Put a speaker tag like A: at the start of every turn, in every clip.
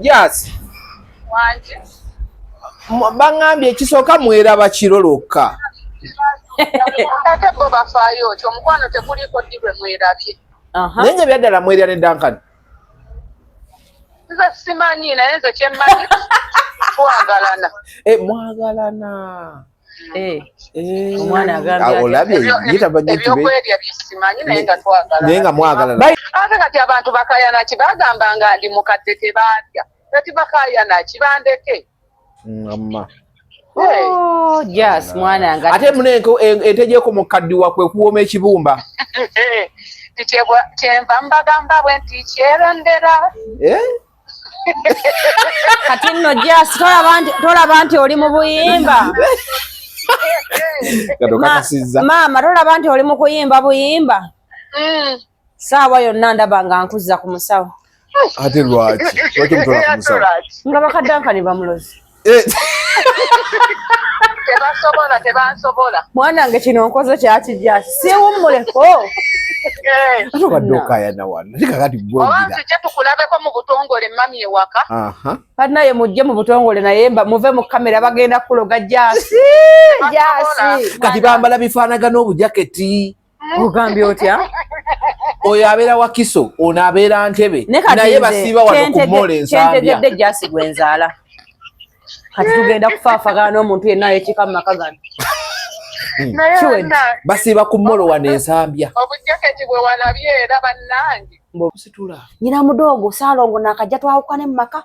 A: Yes.
B: Wanje.
A: Bangambye ekisooka mweraba kiroloka.
B: Ate bo bafaayo kyo mukwano tekuliko dibwe mwerabye.
A: Naye byaddala mwerya ne Duncan.
B: Nze simanyi naye nze kyemmanyi twagalana.
A: Mwagalana.
C: Omwana agambye
A: olabye yita bajje tibe.
B: Ebyokwerya bisimanyi naye nga twagalana.
A: Naye nga mwagalana.
B: Ate kati abantu bakayana kibagambanga ndi mukadde tebaatya. Kati bakayana kibandeke.
A: Amma.
C: Oh, yes, mwana nga.
A: Ate munenko entejeko mukaddiwa kwe kuwoma ekibumba.
B: Kyemba mbagamba bwe nti kyerondera.
C: Kati nno Jas tolaba nti oli mu buyimba. Maama tolaba nti oli mu kuyimba buyimba. Saawa yonna ndaba nga nkuzza ku musawo.
A: Ate lwaki? Lwaki mutola ku musawo?
C: Nga bakaddankani bamulozi.
B: Tebansobola.
C: Mwanange kino nkoze kyakijja siwummuleko.
A: Ate kaddoka yana wana. Kakati bwogera.
B: Obantu kye tukulabeko mu butongole mami ewaka.
C: Naye mujje mu butongole naye muve mu kamera bagenda kuloga Jasi.
A: Kati bambala bifaanagana obujaketi.
C: Ogambye otya?
A: Oyo abeera Wakiso, ono abeera Ntebe. Naye basiiba wano ku Mall Ensambya.
C: Kyentegedde Jasi gwe nzaala. Kati tugenda kufaafagana n'omuntu yenna ayekika mu maka gano.
A: Basiiba ku Mall wano Ensambya.
B: Obujaketi bwe walabye era bannange.
C: Nyina mudogo Saalongo n'akajja twawukane mu maka.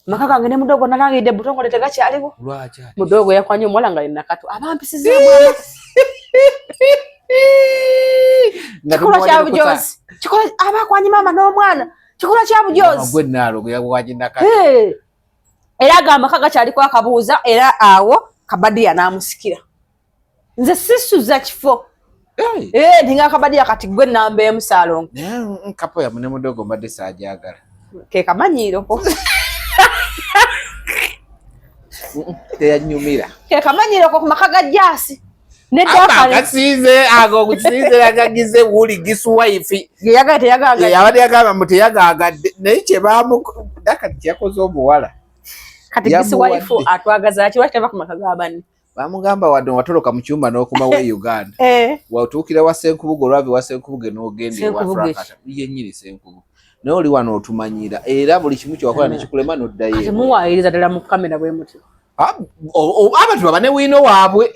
C: Maka gange ne mudogo nalangidde butongole tegakyaliwo. Mudogo yakwanye omuwala nga yenna katu abampisiza mwana. Kikola kya bujozi. Kikola abakwanye mama n'omwana. Kikola kya bujozi.
A: Gwe nalo yakwanye nakati.
C: Era agamba kagakyaliko akabuuza era awo Kabadiya n'amusikira. Nze sisuza kifo. Ndinga Kabadiya kati gwe namba emu Saalongo.
A: Kapo ya mune mudogo mbadde saajagala.
C: Ke kamanyiiroko.
A: Teyanyumira.
C: Ke kamanyiiroko ku maka ga Jasi.
A: Akasiize ago kusiize agagize wuli giswife.
C: Yagagga.
A: Yabadde yagamba muti yagagadde naye kye baamu dakati kyakoze omuwala.
C: Kati giswife atwagaza ki wataba ku maka ga banne.
A: Bamugamba wadde watoloka mu kyumba n'okuma we Uganda. Watuukira wa Senkubugo olwavi wa Senkubuge n'ogenda ewa Frankata. Ye nnyini Senkubugo. Naye oli wano otumanyira era buli kimu kyewakola ne kikulema n'oddayo.
C: Kati muwaayiriza ddala mu kamera bwe muti.
A: Abantu baba ne wino waabwe.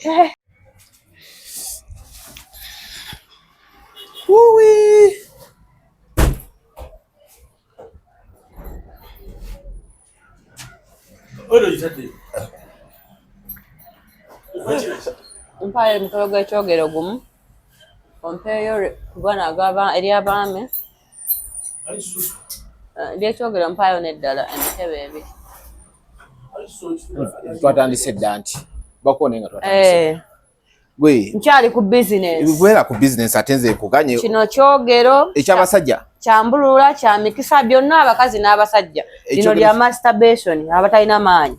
A: Wui.
C: Mpaye mukolo gw'ekyogero gumu. Ompeeyo kubana agaba eri abaami. Eby'ekyogero mpayo n'eddala emitebe ebiri.
A: Twatandise dda nti bakuone nga twatandise. Gwe
C: nkyali ku business.
A: Gwera ku business ate nze nkuganye.
C: Kino kyogero
A: eky'abasajja.
C: Kyambulula kya mikisa byonna abakazi n'abasajja. Lino lya masturbation abatalina maanyi.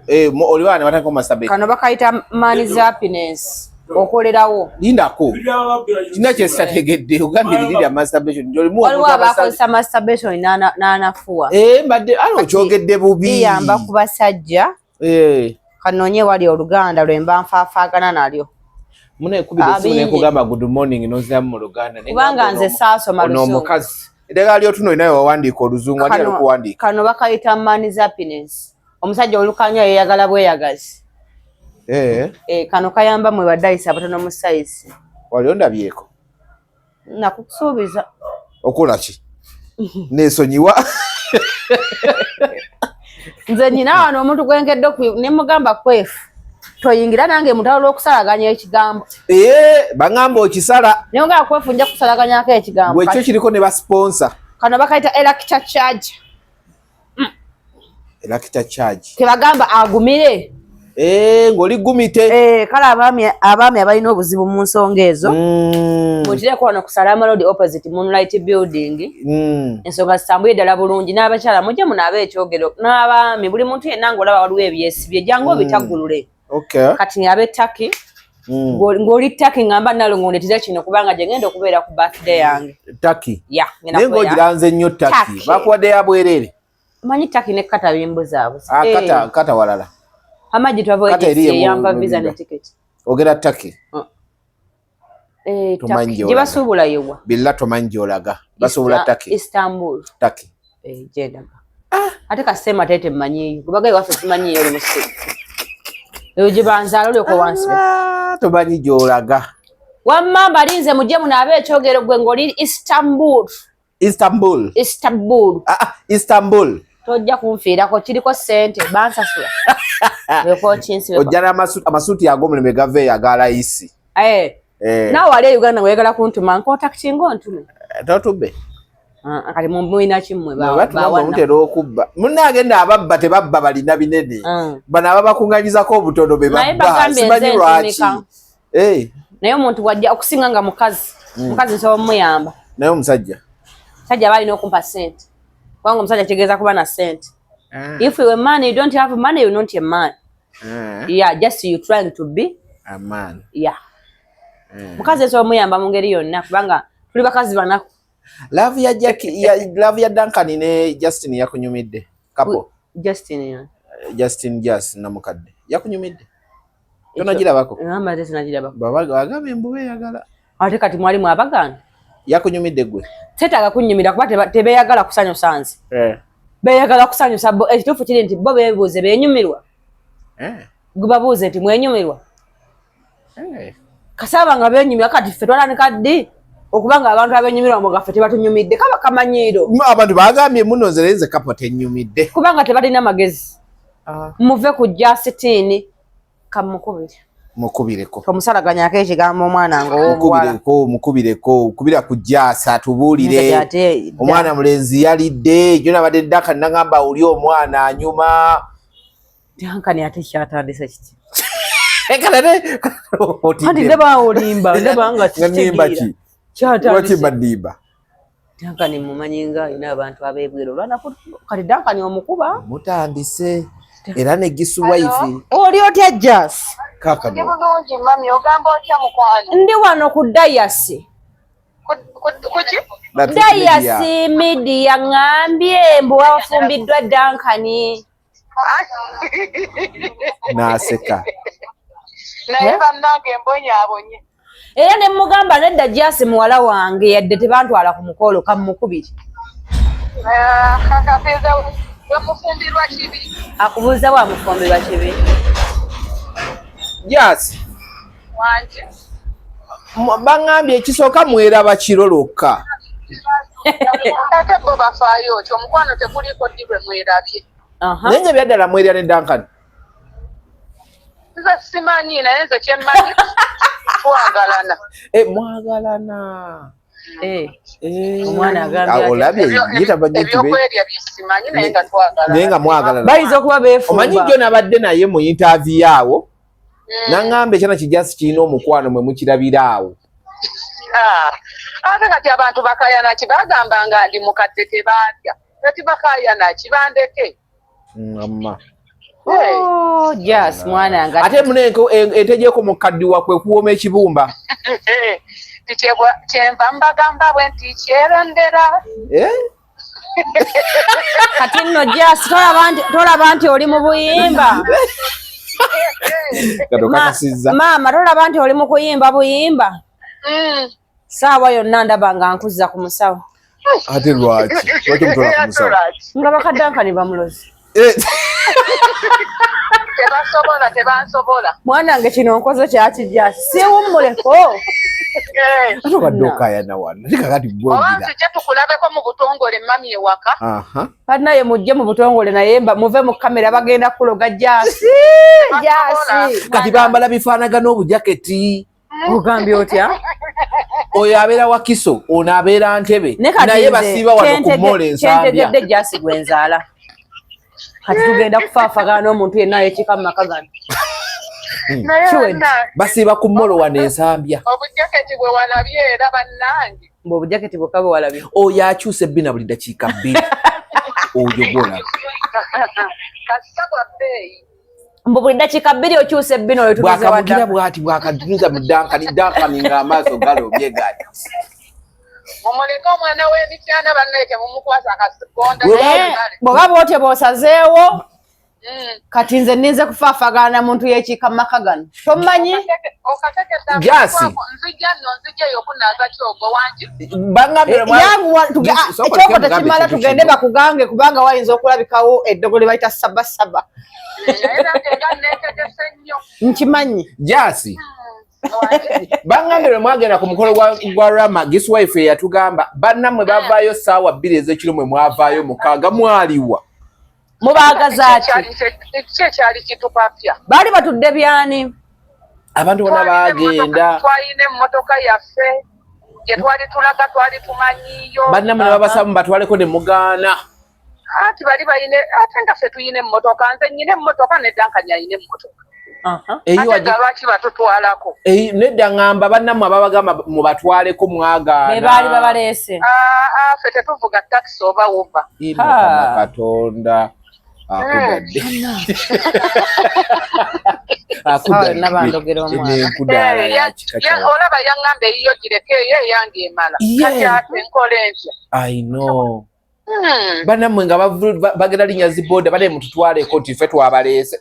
A: Oliwana batako masturbation.
C: Kano bakayita man's happiness. Okolerawo.
A: Lindako. Kina kyestategedde ogambye lya masturbation. Njolimu
C: abakozesa masturbation n'anafuwa.
A: Mbadde alo kyogedde bubi.
C: Iyamba ku basajja. Kanonye wali Oluganda lwemba nfaafaagana nalyo.
A: Mune kubira sine kugamba good morning nozira mu Luganda.
C: Kubanga nze saasoma Luzungu.
A: Ono mukazi. Edega lyo tuno inayo wawandiika Oluzungu ate okuwandiika.
C: Kano bakayita man's happiness. Omusajja olukanya yeyagala bweyagazi. Kano kayamba mwe badayisa abatono mu size.
A: Wali ondabyeko.
C: Nakusuubiza.
A: Okola ki? Nesonyiwa.
C: Nze nyina wano omuntu gwenkedde ne mugamba kwefu. Toyingira nange mutalo okusalaganya ekigambo.
A: Bangamba okisala.
C: Ne mugamba kwefu nja kusalaganyako ekigambo.
A: Gwe kyo kiriko ne ba sponsor.
C: Kano bakayita electric charge.
A: Electric charge.
C: Tebagamba agumire.
A: Ng'oli gumite.
C: Kale abaami abalina obuzibu mu nsonga ezo. Mutireko wano ku Salama Road opposite Moonlight Building. Ensonga zitambulire ddala bulungi n'abakyala mujje munaabe ekyogero n'abaami buli muntu yenna ng'olaba waliwo ebyesibye jangu obitaggulule. Kati ab'ettaki ng'oli ttaki ngamba nalongoondetera kino kubanga gye ngenda okubeera ku birthday yange.
A: Ttaki?
C: Ya.
A: Naye ng'ogiranze nnyo ttaki. Bakuwadde ya bwerere?
C: Manyi Turkey ne kata bimbo zaabwe.
A: Kata walala.
C: Amaji travel agency yamba visa ne ticket.
A: Ogera Turkey.
C: Turkey. Jiba subula yewa.
A: Billa tomanji olaga. Basubula Turkey.
C: Istanbul.
A: Turkey.
C: Jeda. Ate kasema tete manyi. Kubaga wafe simanyi yole musi. Jibanza lole ko wansi.
A: Tomanyi jolaga.
C: Wamma balinze mujje munabe ekyogero gwe ngoli Istanbul.
A: Istanbul.
C: Tojja kunfiirako kiriko sente bansasula. Weko chinsi weko.
A: Ojjana amasuti agomuleme gave yagala isi.
C: Nawe wali Uganda wegala kuntuma nkota kitingo ntume.
A: Totube.
C: Kali mumwina kimwe
A: bawana. Mutero okubba. Munna agenda ababba tebabba balina binene. Bana baba kunganyizako obutono be babba. Simanyi lwaki. Naye omuntu wajja okusinga nga mukazi. Mukazi nsobo muyamba. Naye omusajja.
C: Sajja bali n'okumpa sente. Wangu omusajja kitegeeza kuba na sente. If you a man, you don't have money, you're not a man. Yeah, just you trying to be
A: a man.
C: Yeah. Mukazi nsobo muyamba mu ngeri yonna kubanga tuli bakazi banako.
A: Love ya Duncan ne Justin yakunyumidde. Kapo.
C: Justin
A: namukadde. Yakunyumidde. Tonagirabako.
C: Ngamba tete nagirabako.
A: Baba agabe mbuwe yagala.
C: Ate kati mwali mwabagana.
A: Yakunyumidde gwe.
C: Setaga kunyumira kuba tebeyagala kusanyo sanzi. Beyagala kusanyo sabo ekitufu kiri nti bo bebuuze benyumirwa. Gubabuuze nti mwenyumirwa. Kasaba nga benyumirwa kati ffe twalanika ddi okubanga abantu abenyumirwa mu gaffe tebatunyumidde kaba kamanyiro.
A: Abantu bagambye muno nzerenze kapo tenyumidde.
C: Kubanga tebalina magezi. Muve ku Justin kamukubire.
A: Mukubireko.
C: Omusalaganya akekigambo omwana
A: mukubireko kubira kujasa tubulire. Omwana mulenzi yalidde jona badde Duncan nagamba oli omwana anyuma.
C: Duncan ate kyatandise kiti.
A: Ekalane.
C: Andi ndeba olimba ndebanga
A: nimba ki. Kyatandise. Badimba.
C: Duncan mumanyinga ina abantu abebwero lwana kati Duncan omukuba.
A: Mutandise. Era ne gisu wife.
C: Oli otya Jas?
A: Kaka no.
B: Bulungi mami ogamba otya mukwano.
C: Ndi wano ku Dayasi.
B: Kuki?
C: Dayasi media ngambye mbu wafumbiddwa Duncan.
A: Naseka.
B: Naye bannange mbonye.
C: Era ne mugamba nedda Jas muwala wange yadde tebantwala ku mukolo kamukubiri.
B: Kakapeza wamufumbirwa kibi.
C: Akubuuza wa mufumbirwa kibi.
A: Jas.
B: Wanje.
A: Bangambye ekisooka mweraba kiroloka.
B: Ate bo bafaayo otyo omukwano tekuliko dibwe mwerabye.
A: Nenye byaddala mwerya ne Duncan.
B: Nze simanyi naye nze kyemmanyi twagalana.
A: Mwagalana.
C: Omwana agambye
A: olabye yita bajje
B: ebyokwerya bisimanyi naye nga twagalana.
A: Naye nga mwagalana.
C: Bayiza okuba beefumba.
A: Omanyi jjo nabadde naye mu interview awo. Nangamba ekyana kijasi kirina omukwano mwe mukirabiraawo.
B: Ate kati abantu bakayana kibagambanga ndi mukadde tebaatya. Kati bakayana kibandeke.
A: Amma.
C: Jas mwana nga.
A: Ate munenko entejeko mukaddiwa kwe kuwoma ekibumba.
B: Kyemba mbagamba bwe nti kyerondera.
C: Kati nno Jas tolaba nti oli mu buyimba. Maama tolaba nti oli mu kuyimba buyimba. Saawa yonna ndaba nga nkuzza ku musawo.
A: Ate lwaki? Lwaki mutola ku musawo?
C: Nga bakadde Duncan bamulozi.
B: Tebansobola.
C: Mwanange kino nkoze kyakijja siwummuleko.
A: Ate badde okayana wano. Kakati bw'ogira.
B: Obantu gye tukulabeko mu butongole mami ewaka.
C: Kati naye mujje mu butongole naye muve mu kamera bagenda kuloga Jasi.
A: Kati bambala bifaanagana obujaketi.
C: Ogambye otya?
A: Oyo abeera Wakiso, ono abeera Ntebe. Naye basiiba wano ku mall Ensambya.
C: Kyentegedde Jasi gwe nzaala. Kati tugenda kufaafagana omuntu yenna yekika mu maka gano.
A: Basiiba ku mall wano Ensambya.
B: Obujaketi bwe walabye era bannange.
C: Mbu obujaketi bwokka bwe walabye.
A: Oyo akyusa ebbina buli dakiika 2. Oyo gwolaba.
B: Kasaba bbeeyi.
C: Mbu buli dakiika 2 okyusa ebbina oyo tubiza wadda.
A: Bwakamugira bw'ati bwakatunuza mu Duncan ng'amaaso galobye gati.
B: Mumuleka omwana w'emityana banneke mumukwasa akasekonda.
C: Bw'oba bw'otyo bw'osazeewo kati nze nninze kufaafagana muntu yekiika maka gano tomanyi
A: Jasi
B: nzija eyo kunaaza kyogo wangi
C: ekyoko tekimala tugende bakugange kubanga wayinza okulabikawo eddogo lye bayita sabasaba nkimanyi
A: Jasi bangambe lwe mwagenda ku mukolo gwa Rama Giswife yatugamba bannammwe bavaayo ssaawa 2 ez'ekiro mwe mwavaayo mukaaga mwaliwa
C: mubaagazaaki
B: kyali kitupapya
C: baali batudde byani
A: abantu bonna baagenda
B: twalina emmotoka yaffe gye twali tulaga twali tumanyiyo
A: bannammwe ne babasaba batwaleko ne mugaana
B: ati bali bayine ate nga ffe tuyina emmotoka nze nnyina emmotoka neddankanya ayina emmotoka ate lwaki batutwalako
A: nedda ngamba bannammwe ababagamba mubatwaleko mwagaana
C: be baali babaleese
B: ffe tetuvuga takisi oba wuba
A: Katonda akudadde
B: olaba yaŋŋamba eyiyo gireke eyo eyange emala kati ate nkole ntya
A: I know bannammwe nga bagenda linnya zibooda bane mututwaleko nti ffe twabaleese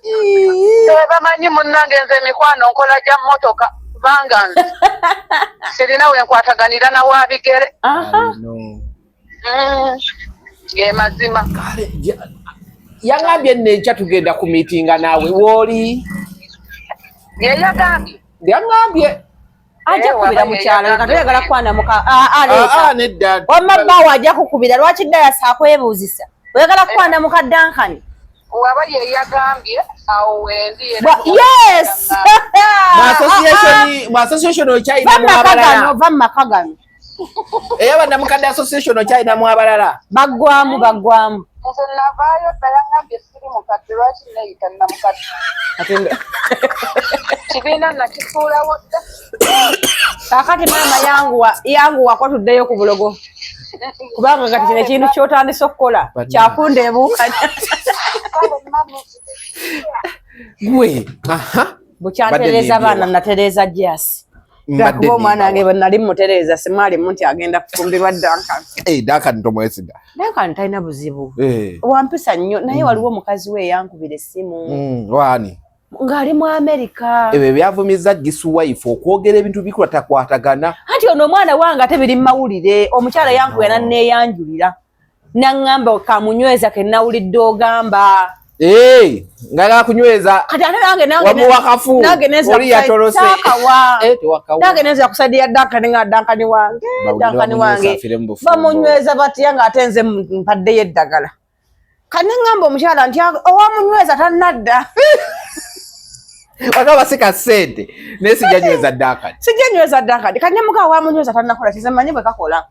B: bamanyi munnange nze emikwano nkola gya mmotoka kubanga nze sirina we nkwataganira na waabigere mazima
A: yaŋŋambye nenkya tugenda ku miitinga naawe wooli
B: yeyagambye
A: yaŋŋambye
C: ajja kukubira mukyala nga toyagala kukwandamuka
A: nedda
C: wamma bbaawo ajja kukubira lwaki dayasa akwebuuzisa oyagala kukwandamuka Dankani
B: waba yeyagambye awo wendi
C: yes
A: mu association okyayinamu abalala
C: va mu maka gano
A: eyabannamukadde association okyayinamu abalala
C: baggwamu
B: nze navaayo nayaŋŋambye siri mukadde lwaki neyita namukadde kibiina nakisuulawo dda
C: kaakati maama yanguwako tuddeyo ku bulogo kubanga kati kino ekintu kyotandise okukola kyakundeebuukanya
A: gwe
C: bukyantereeza baana natereeza Jasi kuba omwana wange bwe nali mutereeza simwalimu nti agenda kufumbirwa Dankani
A: Dankani tomwesiga
C: Dankani talina buzibu wampisa nnyo naye waliwo omukazi we yankubira essimu
A: wani
C: ng'ali mu Amerika
A: ebyo byavumizza Giswife okwogera ebintu bikwatakwatagana
C: anti ono omwana wange ate biri mawulire omukyala yankuya nanneeyanjulira naŋŋamba kamunyweza ke nawulidde ogamba nga kunyweza kati ate
A: wamuwa kafu oli yatolose
C: nange neza kusaidia Dankani nga Dankani wange bamunyweza batya ng'ate nze mpaddeyo eddagala kati naŋŋamba omukyala nti owamunyweza tannadda
A: waka basika ssente naye sijjanyweza
C: Dankani kati nemuka wamunyweza tannakola kize manyi bwe kakola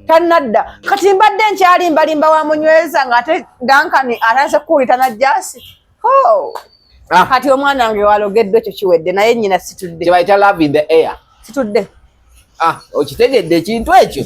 C: tannadda kati mbadde nkyalimbalimba wamunyweza ng'ate Dankani ataze kuwulita na Jasi kati omwana wange walogeddwa ekyo kiwedde naye nnyina situdde
A: kyebayita love in the air
C: situdde
A: okitegedde ekintu ekyo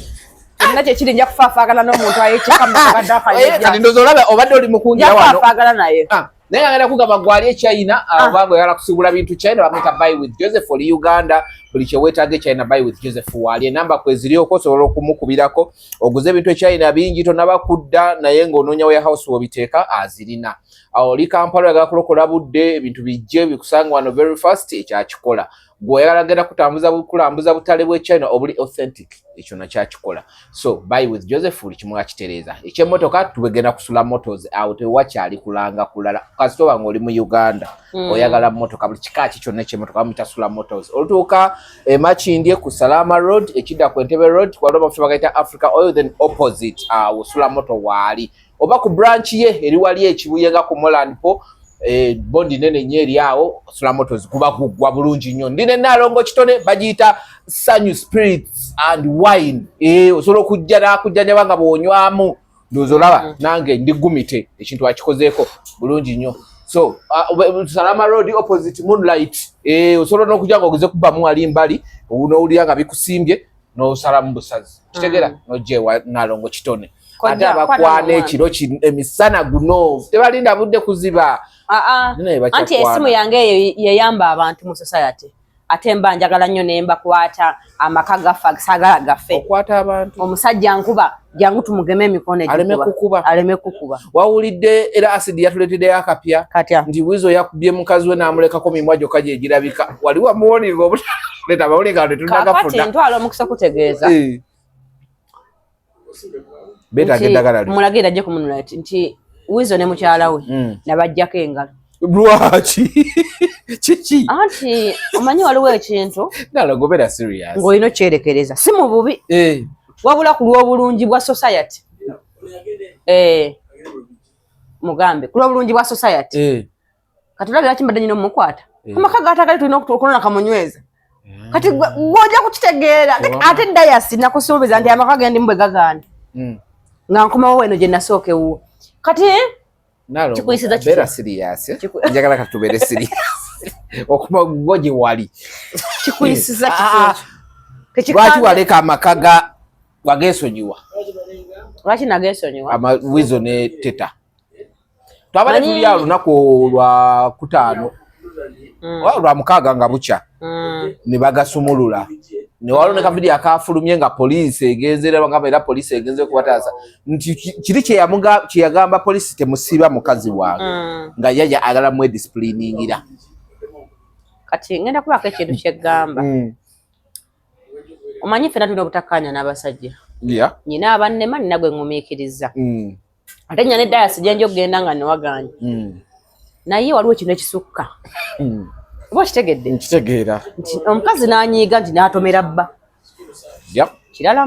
C: na kyekiri nja kufaafagana n'omuntu ayekikati
A: ndoza olaba obadde oli mukungira wano
C: kufaafagana naye
A: naye nga ngenda kugamba gwali e China obanga oyagala kusibula bintu China bamwita buy with Joseph oli Uganda buli kyeweetaaga China buy with Joseph waali enamba kwezirioko osobola okumukubirako oguze ebintu e China bingi tonaba kudda naye ng'onoonya warehouse wobiteeka azirina awo oli Kampala oyagala kulokola budde ebintu bijje bikusanga wano very fast ekyakikola gweoyagala genda kulambuza butale bwe China obuli authentic ekyo nakyakikola so buy with Joseph buli kimu akitereeza ekyemmotoka tubegenda kusula motors awo tewakyali kulanga kulala kasitoba ng'oli mu Uganda oyagala mmotoka buli kikaaki kyonna ekyemmotoka bamutasula motors olutuuka Makindye ku Salama Road ekidda ku Entebbe Road waliwo amafuta bagayita Africa Oil then opposite osula moto waali oba ku branch ye eri wali ekibuye nga ku Molandpo bondi nene nnyo eri awo osula motors kuba kuggwa bulungi nnyo ndine Nalongo kitone bagiyita Sanyu Spirits and Wine osobola okujja n'akujjanjaba nga bw'onywamu ndowooza olaba nange ndigumite ekintu akikozeeko bulungi nnyo so Salama Road opposite Moonlight osobola n'okujja nga ogezeeko kubbamu wali mbali n'owulira nga bikusimbye n'osalamu busazi kitegeera n'ojja ewa Nalongo kitone ate abakwana ekiro emisana guno tebalinda budde kuziba
C: anti esimu yange yeyamba abantu mu society ate mba njagala nnyo ne mbakwata amaka gaffe sagala gaffe
A: okwata abantu
C: omusajja nkuba jangu tumugeme emikono aleme kukuba
A: wawulidde era asidi yatuletedde akapya
C: katya
A: nti Wizo yakubye mukazi we n'amulekako mimwa gyokka gye girabika wali wamuwoninga obuleta abawulinga tetundagafuna
C: ntwala omukisa kutegeeza
A: beetaaga eddagala
C: mulagira ajje kumunula nti Wizo ne mukyala we nabajjako engalo
A: lwaki kiki
C: anti omanyi waliwo ekintu
A: nalagobera serious
C: ng'olina okyerekereza si mu bubi wabula ku lw'obulungi bwa society mugambe ku lw'obulungi bwa society kati olabira kimbadde nyina omukwata amaka gaatagali tulina okulona kamunyweza kati gw'ojja kukitegeera ate dayasi nakusuubiza nti amaka gendimu bwe gaganda nga nkomawo eno gye nasooka ewuwo kati
A: kikuyisiza beera serious njagala katubere serious okuma goje wali
C: kikuyisiza
A: lwaki waleka amaka wagesonyiwa
C: lwaki nagesonyiwa
A: Wizo ne teta twabale tuli awo lunaku lwa kutaano lwa mukaaga nga bukya ne bagasumulula ne waloneka video akafulumye nga poliisi egenzera nga era poliisi egenze kubataasa nti kiri kye yagamba poliisi temusiba mukazi wange nga yajja agala mwe discipliningira
C: kati ngenda kubako ekintu kyegamba omanyi ffena tulina obutakkaanya n'abasajja nyina abannema nina gwe ngumiikiriza ate nnya ne dayasi gyenja okugenda nga newaganya naye waliwo ekintu ekisukka oba okitegedde
A: nkitegeera
C: nti omukazi n'anyiiga nti n'atomera bba kirala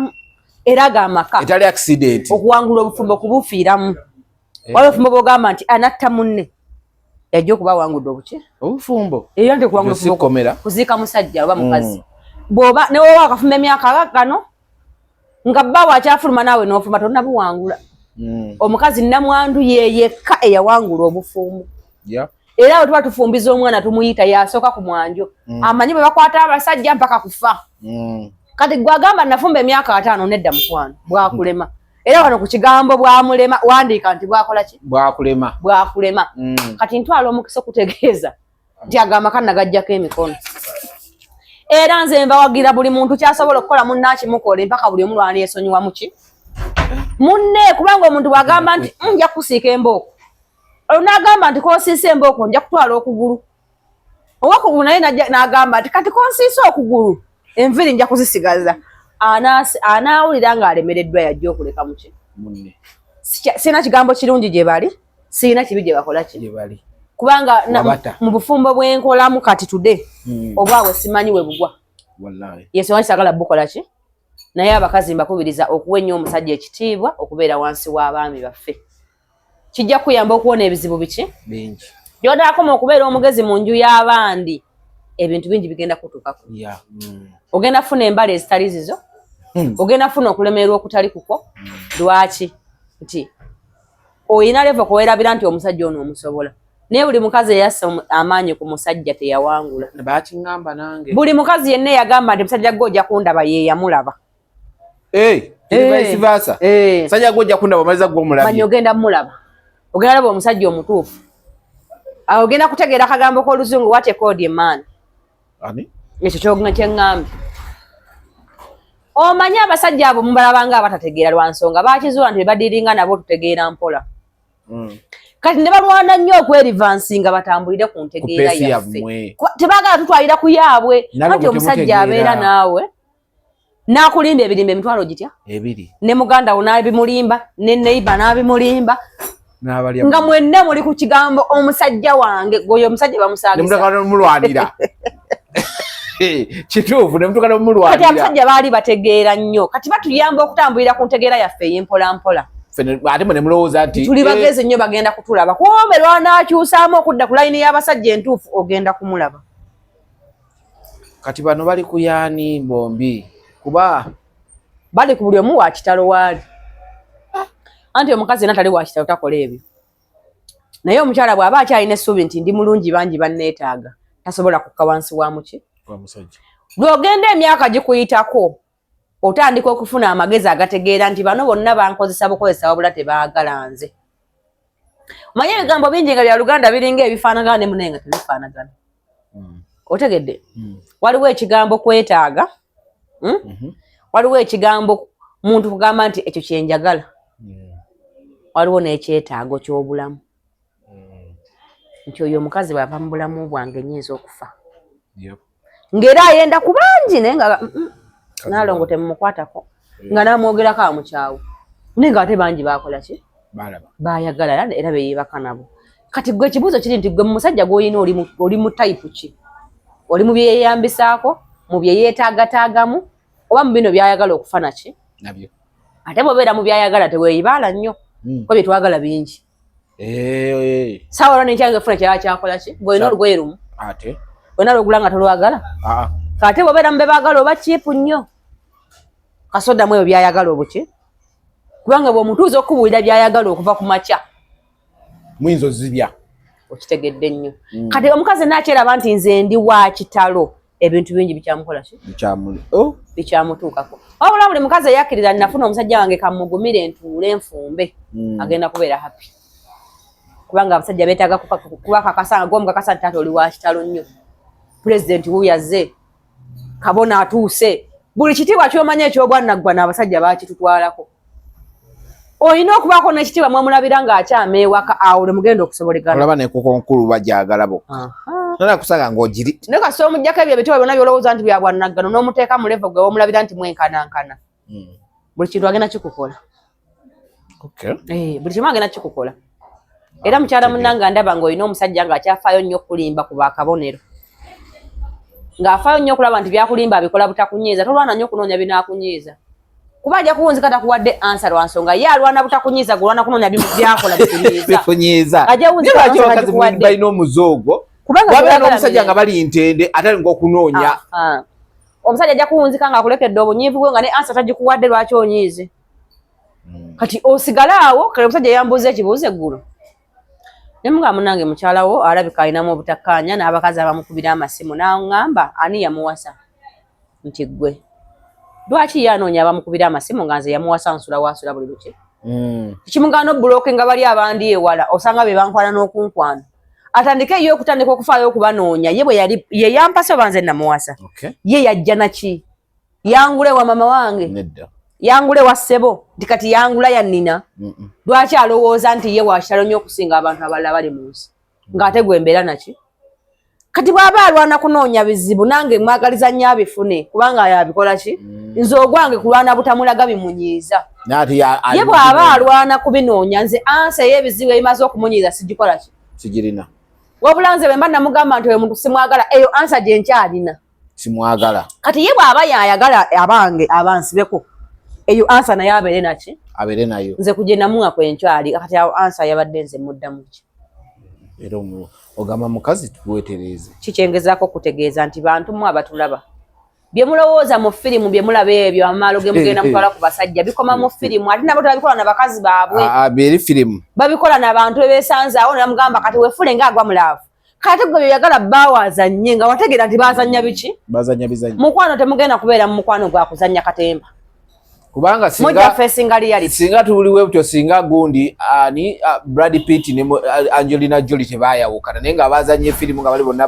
C: era agamaka
A: etali accident
C: okuwangula obufumbo kubufiiramu waliwo obufumbo bwogamba nti anatta munne yajja okuba awangudde obuki
A: obufumbo
C: era nti okuwangula kuziika musajja oba mukazi bw'oba ne wowa akafumba emyaka gano nga bba wakyafuluma naawe n'ofumba tolina buwangula omukazi nnamwandu yeyekka eyawangula obufumbo era bwe tuba tufumbiza omwana tumuyita yasooka ku mwanjo amanyi bwe bakwata abasajja mpaka kufa kati gwagamba nafumba emyaka 5 nedda mukwano bwakulema era wano ku kigambo bwamulema wandiika nti bwakola ki bwakulema kati ntwala omukisa okutegeeza nti agamba kana gajjako emikono era nze mbawagira buli muntu kyasobola okukola munnakimukole mpaka buli omu lwani yesonyiwa muki munne kubanga omuntu bwagamba nti nja kusiika embooko n'agamba nti konsiisa embooko nja kutwala okugulu owokugulu naye n'agamba nti kati konsiisa okugulu enviri nja kuzisigaza anaawulira ng'alemereddwa yajja okuleka muki sirina kigambo kirungi gye bali sirina kibi gye bakola ki kubanga mu bufumbo bwenkolamu kati tude obwawe simanyi we bugwa yesu wangi sagala bukola ki naye abakazi mbakubiriza okuwa ennyo omusajja ekitiibwa okubeera wansi w'abaami baffe kijja kuyamba okuwona ebizibu biki
A: bingi
C: gy'otaakoma okubeera omugezi mu nju y'abandi ebintu bingi bigenda kutuukako ogenda funa embala ezitali zizo ogenda funa okulemererwa okutali kuko lwaki nti oyina levo kwewerabira nti omusajja ono omusobola naye buli mukazi eyassa amaanyi ku musajja teyawangula
A: bakiŋŋamba nange
C: buli mukazi yenna yagamba nti musajja gwe ojja kundaba ye yamulaba
A: vice versa musajja gwe ojja kundaba omaliza gwe omulabye
C: manyi ogenda mulaba ogenda laba omusajja omutuufu awo ogenda kutegeera akagambo k'oluzungu what a called a man ekyo kyeŋŋambye omanyi abasajja abo mubalabanga abatategeera lwa nsonga bakizuula nti bebadiiringa nabo tutegeera mpola kati ne balwana nnyo okwerivansi nga batambulire ku ntegeera yaffe tebaagala tutwalira ku yaabwe anti omusajja abeera naawe n'akulimba ebirimba emitwalo gitya ne muganda wo n'abimulimba ne neiba n'abimulimba nga mwenna muli ku kigambo omusajja wange gwoyo omusajja
A: bamusaagisa kituufu nemutuuka nemumulwanira
C: kati abasajja baali bategeera nnyo kati batuyamba okutambulira ku ntegeera yaffe ey'empolampola
A: ate mwe nemulowooza nti
C: tuli bagezi nnyo bagenda kutulaba kumbe lwanaakyusaamu okudda ku layini y'abasajja entuufu ogenda kumulaba
A: kati bano bali ku yaani bombi kuba
C: bali ku buli omu wa kitalo waali anti omukazi yenna tali wa kitalo takola ebyo naye omukyala bw'aba akyalina essuubi nti ndi mulungi bangi banneetaaga tasobola kukka wansi wa muki lw'ogenda emyaka gikuyitako otandika okufuna amagezi agategeera nti bano bonna bankozesa bukozesa wabula tebaagala nze omanye ebigambo bingi nga bya Luganda biringa ebifaanagana ne munaye nga tebifaanagana otegedde waliwo ekigambo kwetaaga waliwo ekigambo muntu kugamba nti ekyo kyenjagala waliwo n'ekyetaago ky'obulamu nti oyo omukazi bw'ava mu bulamu bwange nnyinza okufa ng'era ayenda ku bangi naye nga naalongo temumukwatako nga naamwogerako amukyawo naye nga ate bangi baakola ki baayagala era beyeebaka nabo kati gwe ekibuuzo kiri nti gwe musajja gw'olina oli mu tayipu ki oli mu byeyambisaako mu byeyeetaagataagamu oba mu bino byayagala okufa naki ate bw'obeera mu byayagala teweeyibaala nnyo kuba bye twagala bingi saawa olwo nenkyange efuna kyala kyakola ki gw'olina olugoye lumu olina lwogula nga tolwagala kate bw'obeera mu be baagala oba kiipu nnyo kasoddamu ebyo byayagala obuki kubanga bw'omutuuza okubuulira byayagala okuva ku makya
A: muyinza ozibya
C: okitegedde nnyo kati omukazi nakyeraba nti nze ndi wa kitalo ebintu bingi bikyamukola ki bikyamutuukako wabula buli mukazi eyakkiriza nafuna omusajja wange kamugumire ntuule nfumbe agenda kubeera happy kubanga abasajja beetaaga kubakakasa gomukakasa nti taata oli wa kitalo nnyo pulezidenti wuyazze kabona atuuse buli kitiibwa ky'omanya eky'obwannaggwa n'abasajja baakitutwalako olina okubaako n'ekitiibwa mwemulabira ng'akyama ewaka awo ne mugenda okusobolegana
A: olaba nekoko nkulu bagyagala bokka nona kusanga ng'ogiri
C: naye kasita omuggyako ebyo ebitiibwa byonna byolowooza nti bya bwannaggano n'omuteeka mu levo gwe womulabira nti mwenkanankana buli kintu agenda kikukola buli kimu agenda kikukola era mukyala munnanga ndaba ng'olina omusajja ng'akyafaayo nnyo okulimba ku bakabonero ng'afaayo nnyo okulaba nti byakulimba abikola butakunyiiza tolwana nnyo okunoonya binaakunyiiza kuba ajja kuwunzika takuwadde ansa lwa nsonga ye alwana butakunyiiza gulwana kunoonya byakola
A: bikunyiiza abakazi balina omuzoogo wabeera n'omusajja nga bali ntende atali ng'okunoonya
C: omusajja ajja kuwunzika ng'akulekedde obunyiivu bwe nga ne ansa tagikuwadde lwaki onyiize kati osigale awo kale omusajja yambuuza ekibuuzo eggulo ne muga munange mukyalawo alabika alinamu obutakkaanya n'abakazi abamukubira amasimu n'aŋŋamba ani yamuwasa nti ggwe lwaki ye anoonya abamukubira amasimu nga nze yamuwasa nsula waasula buli luki kimugaana obbulooke nga bali abandi ewala osanga be bankwana n'okunkwana atandike ye okutandika okufaayo okubanoonya ye bwe yali ye yampasa oba nze namuwasa ye yajja naki yangule wa mama wange yangule wa ssebo nti kati yangula ya nnina lwaki alowooza nti ye wakitalo nnyo okusinga abantu abalala bali mu nsi ng'ate gwe mbeera naki kati bw'aba alwana kunoonya bizibu nange mwagaliza nnyo abifune kubanga yabikola ki nze ogwange kulwana butamulaga bimunyiiza ye bw'aba alwana kubinoonya nze ansa ey'ebizibu ebimaze okumunyiiza sigikola ki
A: sigirina
C: wabula nze bwe mba namugamba nti oyo muntu simwagala eyo ansa gye nkyalina
A: simwagala
C: kati ye bw'aba yayagala abange abansibeko eyo ansa naye abeere naki
A: abeere nayo
C: nze kugenda muwa kwenkyali kati awo ansa yabadde nze muddamu ki
A: era ogamba mukazi tuwetereze
C: kikyengezaako okutegeeza nti bantu mu abatulaba bye mulowooza mu firimu bye mulaba ebyo amaalo ge mugenda mutwala ku basajja bikoma mu firimu ate nabo tebabikola na bakazi baabwe
A: beri firimu
C: babikola n'abantu bebeesanzaawo ne bamugamba kati weefule ng'agwa mulaavu kati gwe byoyagala baawazannye nga wategeera nti baazannya biki
A: bazannya bizannya
C: mukwano temugenda kubeera mu mukwano gwa kuzannya katemba
A: kubanga singa tuliwe butyo singa gundi ani Brad Pitt ne Angelina Jolie tebayawukana naye nga bazanye firimu nga bali bonna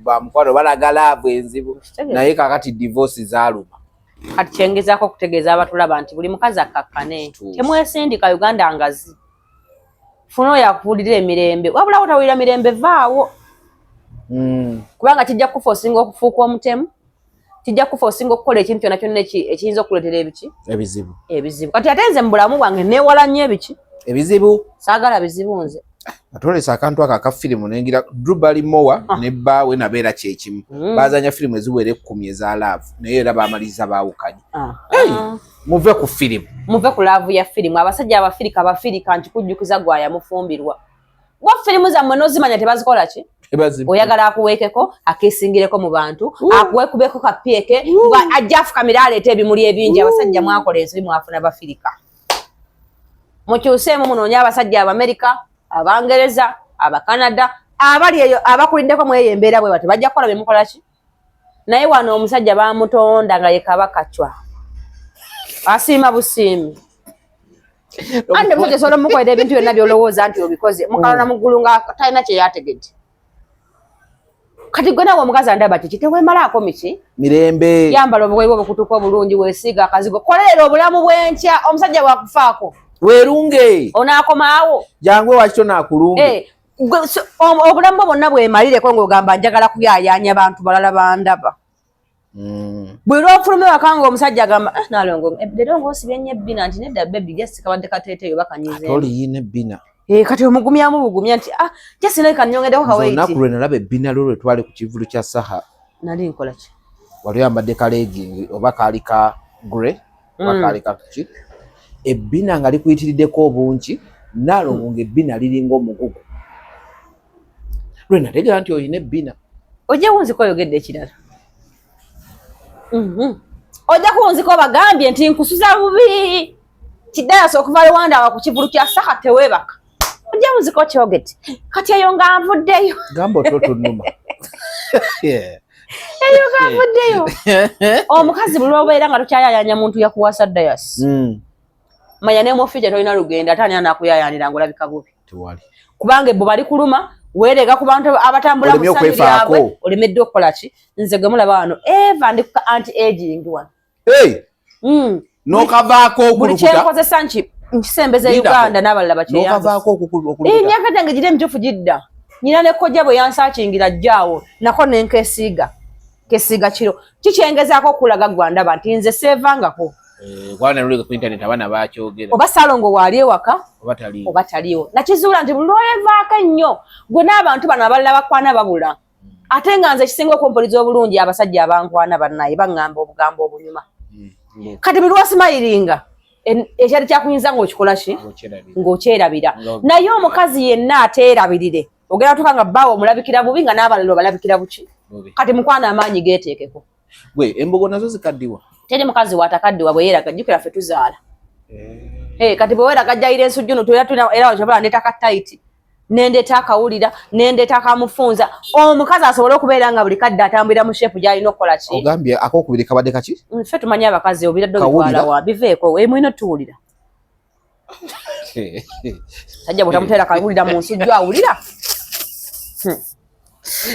A: bamukwano balagala bwenzibu naye kakati divorce zaaluma
C: kati kyengezaako okutegeeza abatulaba nti buli mukazi akakkane temwesindika Uganda ngazi funa oyo akuwulira emirembe wabula wotawulira mirembe vaawo kubanga kijja kufa osinga okufuuka omutemu kijja kufa osinga okukola ekintu kyonna kyonna ekiyinza okuleetera ebiki ebizibu kati ate nze mu bulamu bwange neewala nnyo ebiki
A: ebizibu
C: saagala bizibu nze
A: atolesa akantu ako aka firimu nengira Drew Barrymore ne bbaawe nabeera kyekimu bazanya firimu eziwera 10 eza laavu naye era baamaliriza baawukanye muve ku firimu
C: muve ku laavu ya firimu abasajja abafirika nkikujjukiza gwayamufumbirwa gwa firimu zammwe n'ozimanya tebazikola ki oyagala akuweekeko akeesingireko mu bantu akuwekubeko kapieke ajja afukamira aleeta ebimuli ebingi abasajja mwakola ensobi mwafuna bafirika mukyuseemu munoonye abasajja Abamerika Abangereza Abakanada abali eyo abakuliddeko mu eyo embeera bwe bati bajja kukola bye mukola ki naye wano omusajja baamutonda nga ye kabakacwa asiima busiimi ande musajja sobola mukolera ebintu byonna byolowooza nti obikoze mukalana mu ggulu nga talina kye yategedde kati gwe nawe omukazi andaba kiki tewemalako miki
A: mirembe
C: yambala obwewo obukutuka obulungi weesiga akazigo koleera obulamu bw'enkya omusajja bwakufaako
A: weerunge
C: onaakomaawo
A: jangwe wakito naakulunge
C: obulamu bwonna bwemalireko ng'ogamba njagala kuyayaanya bantu balala bandaba bwe lwofuluma ewaka ng'omusajja agamba nalongo leero ng'osibye nnyo ebbina nti nedda bebi jesi kabadde kateeteeyo bakanyizeemu
A: atoliyiina ebbina
C: kati omugumyamu bugumya nti jasina kanyongeddeko kawaiti
A: olunaku lwe nalaba ebbina lwo lwe twali ku kivulu kya Saha
C: nali nkola ki
A: wali oyambadde kaleegi oba kaali ka gre oba kaali ka ki ebbina nga likuyitiriddeko obungi naalongo ng'ebbina liringa omugugu lwe nategeera nti oyina ebbina
C: ojja kunziko oyogedde ekirala ojja kunziko bagambye nti nkusuza bubi kidayasa okuva Rwanda wa ku kivulu kya Saha teweebaka ojja kunziko kyogedde kati eyo nga nvuddeyo
A: gamba ototonuma
C: eyo nga nvuddeyo omukazi buli obeera nga tokyayayanya muntu yakuwasa dayasi manya ne mufije tolina lugenda ate ani anaakuyayaanira ng'olabika bubi
A: tewali
C: kubanga ebbo bali kuluma weerega ku bantu abatambula mu ssanyu lyabwe olemedde okukola ki nze gwe mulaba wano eva ndi ku anti aging wano
A: n'okavaako okulukuta
C: buli kyenkozesa nkisembeza Uganda n'abalala
A: bakyeyanokavaako okulukuta
C: emyaka gyange gira emituufu gidda nyina ne kojja bwe yansaakingira jjaawo nako nenkesiiga kiro kikyengezaako okulaga gwandaba nti nze seevangako
A: kwana nuleka ku internet abaana bakyogera
C: oba Salongo waali ewaka oba taliiwo nakizuula nti buli lwoyevaako ennyo gwe n'abantu bano abalala bakwana babula ate nga nze kisinga okumpuliza obulungi abasajja abankwana bannaye baŋŋamba obugambo obunyuma kati buli lwasimayiringa ekyali kyakuyinza ng'okikola ki ng'okyerabira naye omukazi yenna ateerabirire ogenda tuka nga bbaawo omulabikira bubi nga n'abalala obalabikira buki kati mukwana amaanyi geeteekeko
A: gwe embogo nazo zikaddiwa
C: teri mukazi watakaddiwa bwe yeeraga jjukira ffe tuzaala kati bwe weeraga jjayira ensujjunu era okyobala ndeeta katayiti nendeeta akawulira nendeeta akamufunza omukazi asobole okubeera nga buli kadde atambulira mu sheepu gy'alina okukola ki
A: ogambye akokubiri kabadde kaki
C: ffe tumanyi abakazi obiradde obitwala wa biveeko mwino tuwulira sajja bw'otamuteera kawulira mu nsujju awulira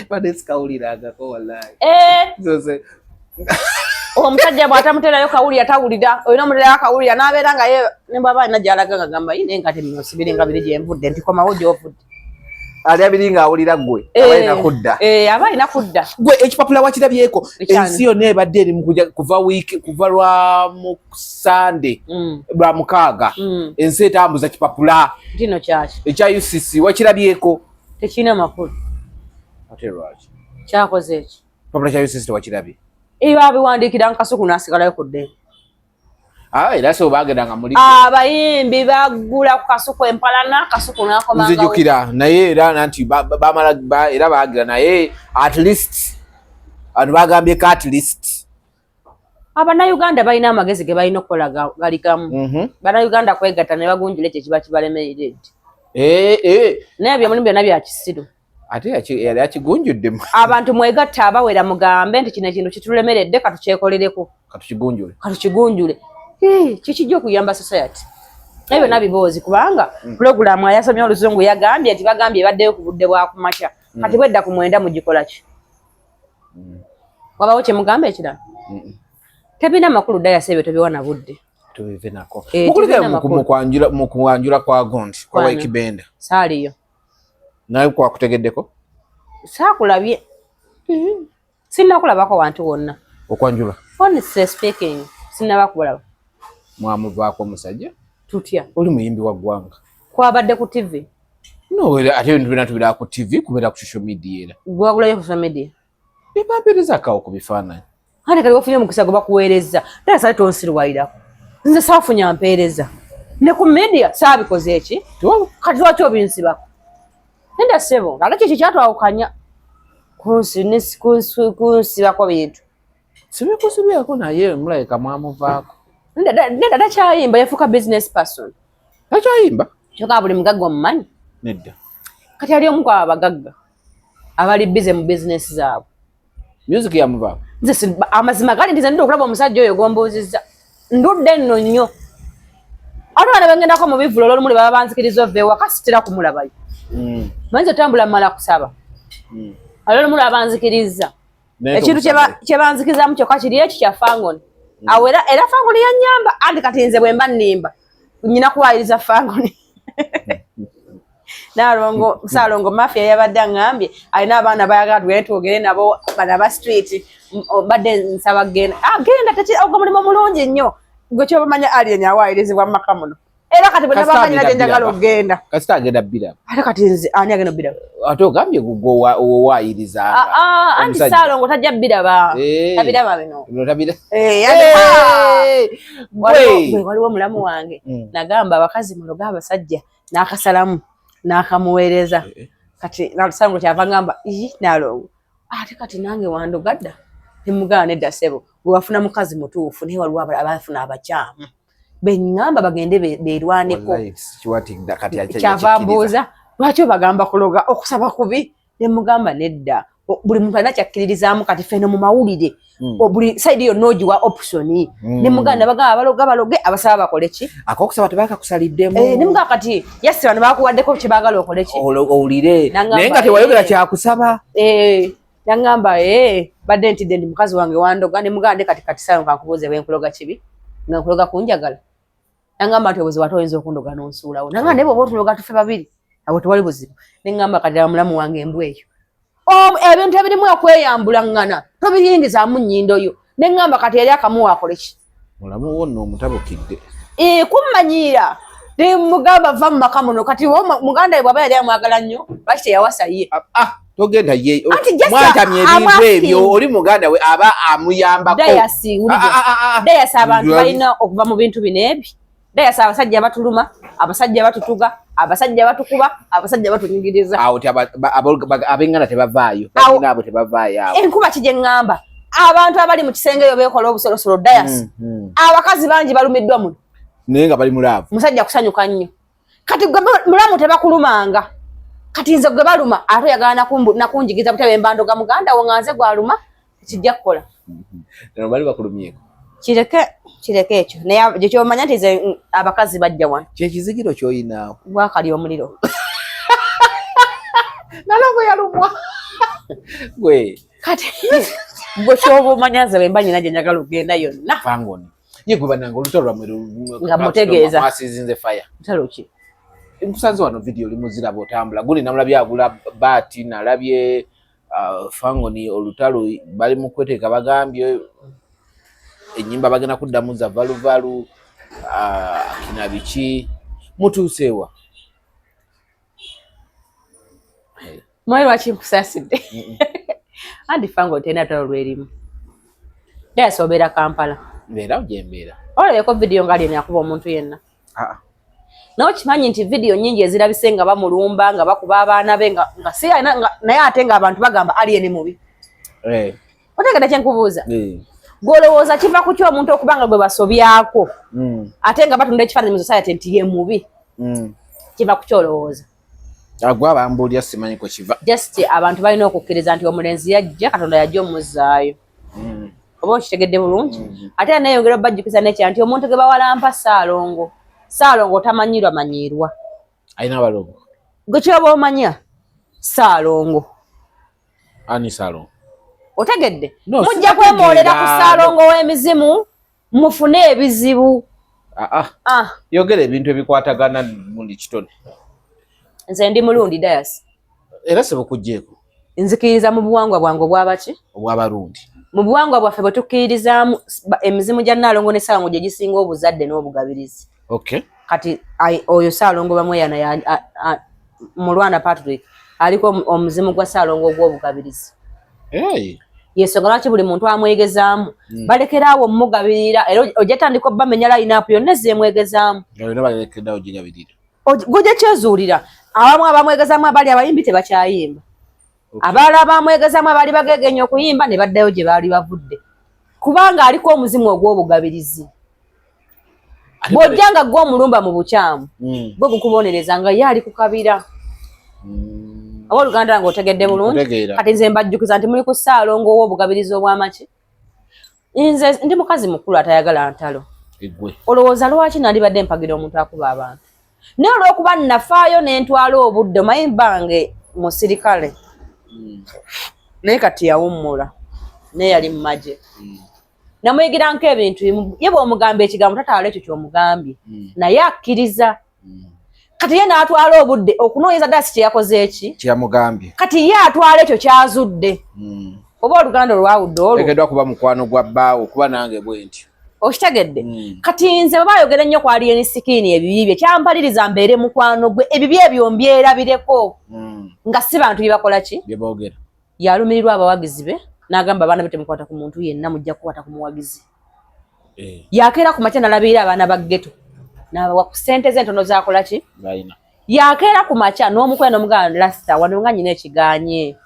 A: badde sikawulirangako wallahi
C: omusajja bw'atamuteerayo kawulira tawulira olina omuteerayo akawulira n'abeera nga ye ne bw'aba alina gy'alaga nga gamba yine nga teminosi biringa biri gye nvudde nti komawo gy'ovudde
A: ali abiri ng'awulira ggwe abalina kudda
C: aba alina kudda
A: gwe ekipapula wakirabyeko ensi yonna ebadde eri kuva lwa mu Sande lwa mukaaga ensi etambuza kipapula
C: kino kyaki
A: ekya UCC wakirabyeko
C: tekirina makulu
A: ate lwaki
C: kyakoze eki
A: kipapula kya UCC tewakirabye
C: babiwandiikira nkasuku n'asigalayo ku dde
A: era so bagendanga muli
C: abayimbi bagula ku kasuku empalana kasuku n'akomanga
A: nzijukira naye era nti bamala era baagira naye at least abantu bagambyeko at least
C: Abannayuganda balina amagezi ge balina okukola gali gamu. Bannayuganda kwegatta ne bagunjula ekyo kiba kibalemeredde. Naye bya mulimu byonna bya kisiru.
A: Ate yali akigunjuddemu.
C: Abantu mwegatta abawera mugambe nti kino ekintu kitulemeredde katukyekolereko. Katukigunjule. Kikijja okuyamba society. Naye byonna biboozi kubanga pulogulaamu ayasomye Oluzungu yagambye nti bagambye baddeyo ku budde bwa kumakya. Kati bwedda ku 9 mugikola ki? Wabawo kye mugamba ekirala? Tebina makulu daya sebe tobiwana budde.
A: Tubive nako. Mukulike mu kwanjula kwa Gondi kwa Waikibenda.
C: Saliyo.
A: Naye kwa kutegeddeko?
C: Sakulabye. Sinna kulabako wantu wonna.
A: Okwanjula.
C: Honestly speaking, sinna bakulaba.
A: Mwamuvaako musajja?
C: Tutya.
A: Oli muyimbi wa ggwanga.
C: Kwabadde ku TV?
A: No, ate ebintu bina tubira ku TV kubera ku social media era.
C: Gwagulayo ku social media?
A: Bibampereza kawo ku bifaananyi.
C: Hane kali wafunye mukisa goba kuweereza. Dala sale tonsirwaira. Nze saafunya mpeereza. Ne ku media saabikoze eki? Kati lwaki obinsiba? Nenda sebo, nga kiki kyatwawukanya. Kunsibako bintu.
A: Sibikusibirako naye mulabika mwamuvaako.
C: Nenda takyayimba yafuuka business person.
A: Takyayimba?
C: Kyokka buli mugagga omumanyi?
A: Nedda.
C: Kati ali omu kwa abagagga abali bize mu business zaabwe.
A: Music yamuvaako?
C: Nze amazima gali ndize ndida okulaba omusajja oyo gomboozizza. Ndudde nno nnyo. Abaana bangendako mu bivulo olw'olumuli baba banzikiriza ova ewaka sitira kumulabayo. Manyi otambula mala kusaba. alolo mulu abanzikiriza ekintu kye banzikirizamu kyokka kiri ekyo kya Fangoni awo era Fangoni yannyamba andi kati nze bwe mba nnimba nnyina kuwaayiriza Fangoni Saalongo Mafia yabadde aŋŋambye alina abaana bayagala tugende twogere nabo bano aba street badde nsaba genda genda ogwo mulimu mulungi nnyo gwe kyobamanya Alien awaayirizibwa mu maka muno era kati bwe nabamanyira gye njagala okgenda
A: kasita agenda bbira
C: ate kati nze ani agenda bbira
A: ate ogambye gwe owaayirizanga
C: anti Saalongo tajja bbiraba tabiraba bino waliwo mulamu wange nagamba abakazi muloga abasajja n'akasalamu n'akamuweereza kati Saalongo kyava ngamba Nalongo ate kati nange wandogadda nemugana nedda ssebo gwe wafuna mukazi mutuufu naye waliwo abafuna abakyamu beŋŋamba bagende beerwaneko kyava mbuuza lwaki obagamba kuloga okusaba kubi nemugamba nedda buli muntu alina kyakkiririzaamu kati feno mu mawulire buli sayidi yonna ogiwa optioni nemuganda bagamba baloge abasaba bakole ki
A: akokusaba tebakakusaliddemu
C: nemugamba kati yasiba ne bakuwaddeko kye baagala okole ki
A: owulire naye nga tewayogera kyakusaba
C: yaŋŋamba badde ntidde ndi mukazi wange wandoga nemuganda kati Saalongo kankubuuze bwenkuloga kibi nga nkuloga kunjagala yaŋŋamba nti obuzibu ate oyinza okundoga n'onsuulawo naŋŋamba naye bw'oba otuloga tufe babiri awo tewali buzibu neŋŋamba kati mulamu wange embwa eyo ebintu ebirimu okweyambulaŋŋana tobiyingizaamu nnyindo yo neŋŋamba kati yali akamuwa akole ki
A: mulamu wonna omutabukidde
C: kummanyiira nemugamba va mu maka muno kati muganda we bw'aba yali amwagala nnyo lwaki teyawasa ye
A: togenda ye mwatamye ebintu ebyo oli muganda we aba amuyambako
C: dayasi abantu balina okuva mu bintu bino ebyo dayasi abasajja batuluma abasajja batutuga abasajja batukuba abasajja batunyigiriza
A: awo abengana tebavaayo balina abo tebavaayo awo
C: enkuba kijye ŋŋamba abantu abali mu kisenge eyo beekola obusolosolo dayasi abakazi bangi balumiddwa muno
A: naye nga bali mulaavu
C: musajja kusanyuka nnyo kati gwe mulamu tebakulumanga kati nze gwe baluma ate oyagala nakunjigiza butebe mbandoga muganda wo nga nze gwaluma kijja kukola
A: bali bakulumyeko
C: kireke ekyo naye gye kyomanya nti nze abakazi bajja wano
A: kyekizigiro kyoyinaawo
C: bwakali omuliro
A: Nalongo yalumwa gwe
C: kati gwe kyoba omanya nze bwe mba nyina gye njagala okgenda yonna
A: Fangoni ye gwe bananga olutalo lwammwe
C: nga mutegeeza
A: mwasizinze fire
C: ntalo ki
A: nkusanze wano video limuziraba otambula guli namulabye agula baati nalabye Fangoni olutalo bali mu kweteeka bagambye ennyimba bagenda kuddamu za valuvalu kina biki mutuuseewa
C: mwayi lwaki nkusaasidde andi Fangoni tena lutalo lwerimu yasobeera Kampala
A: mbeera gyembeera
C: olabeko video nga alina yakuba omuntu yenna nawe kimanyi nti video nyingi ezirabise nga bamulumba nga bakuba abaana be nga si naye ate nga abantu bagamba Alien mubi otegedde kyenkubuuza gw'olowooza kiva ku kyomuntu okuba nga gwe basobyako ate nga batunda ekifaananyi mu society nti ye mubi kiva ku kyolowooza
A: agwa bambuulya simanyi kwe kiva
C: just abantu balina okukkiriza nti omulenzi yajja Katonda yajja omuzzaayo oba okitegedde bulungi ate era neyongera obajjukiza nekya nti omuntu ge bawalampa Saalongo tamanyirwa manyirwa
A: alina balongo
C: gwe kyoba omanya Saalongo
A: ani Saalongo
C: otegedde mujja kwemoolera ku Saalongo w'emizimu mufune ebizibu
A: yogera ebintu ebikwatagana muli kitone
C: nze ndi mulundi dayasi
A: era sebe kujjeeko
C: nzikiriza mu buwangwa bwange obwabaki
A: obw'abarundi mu
C: buwangwa bwaffe bwe tukkiririzaamu emizimu gya Nalongo ne Saalongo gye gisinga obuzadde n'obugabirizi kati oyo Saalongo bamweyana mulwana Patrick aliko omuzimu gwa Saalongo ogw'obugabirizi yensonga lwaki buli muntu amwegezaamu balekeraawo omugabirira era ojatandika obbamenya line-up yonna ezemwegezaamu gojja kyezuulira abamu abamwegezaamu abali abayimbi tebakyayimba abalala abamwegezaamu abali bagegenya okuyimba ne baddayo gye baali bavudde kubanga aliko omuzimu ogw'obugabirizi bw'ojjanga gwe omulumba mu bukyamu gwe gukubonereza nga ye ali ku kabira oba oluganda nga otegedde bulungi kati nze mbajjukiza nti muli ku Saalongo ow'obugabirizi obw'amaki nze ndi mukazi mukulu atayagala ntalo olowooza lwaki nali badde mpagira omuntu akuba abantu naye olw'okuba nnafaayo ne ntwala obudde omanyi bange musirikale naye kati yawummula naye yali mu magye. Namuyigira nk'ebintu ye bw'omugamba ekigambo tataala ekyo ky'omugambye naye akkiriza. Kati ye n'atwala obudde okunoonyeza ddala si kye yakoze eki
A: kyeyamugambye,
C: kati ye atwala ekyo kyazudde. Oba oluganda olwawudde olwo
A: tegedwa kuba mukwano gwa bbaawo kuba nange bwe ntyo
C: okitegedde. Kati nze bwe baayogera ennyo ku Alien Skin ebibi bye kyampaliriza mbeere mukwano gwe ebibi ebyo mbyerabireko nga si bantu bye bakola ki
A: bye boogera.
C: Yalumirirwa abawagizi be n'agamba abaana be temukwata ku muntu yenna mujja kukwata ku muwagizi. Yakeera ku makya n'alabirira abaana ba ghetto n'abawa ku ssente ze entono z'akola ki yakeera ku makya n'omukwera n'omuganda Rasta wano nga nnyina ekiganye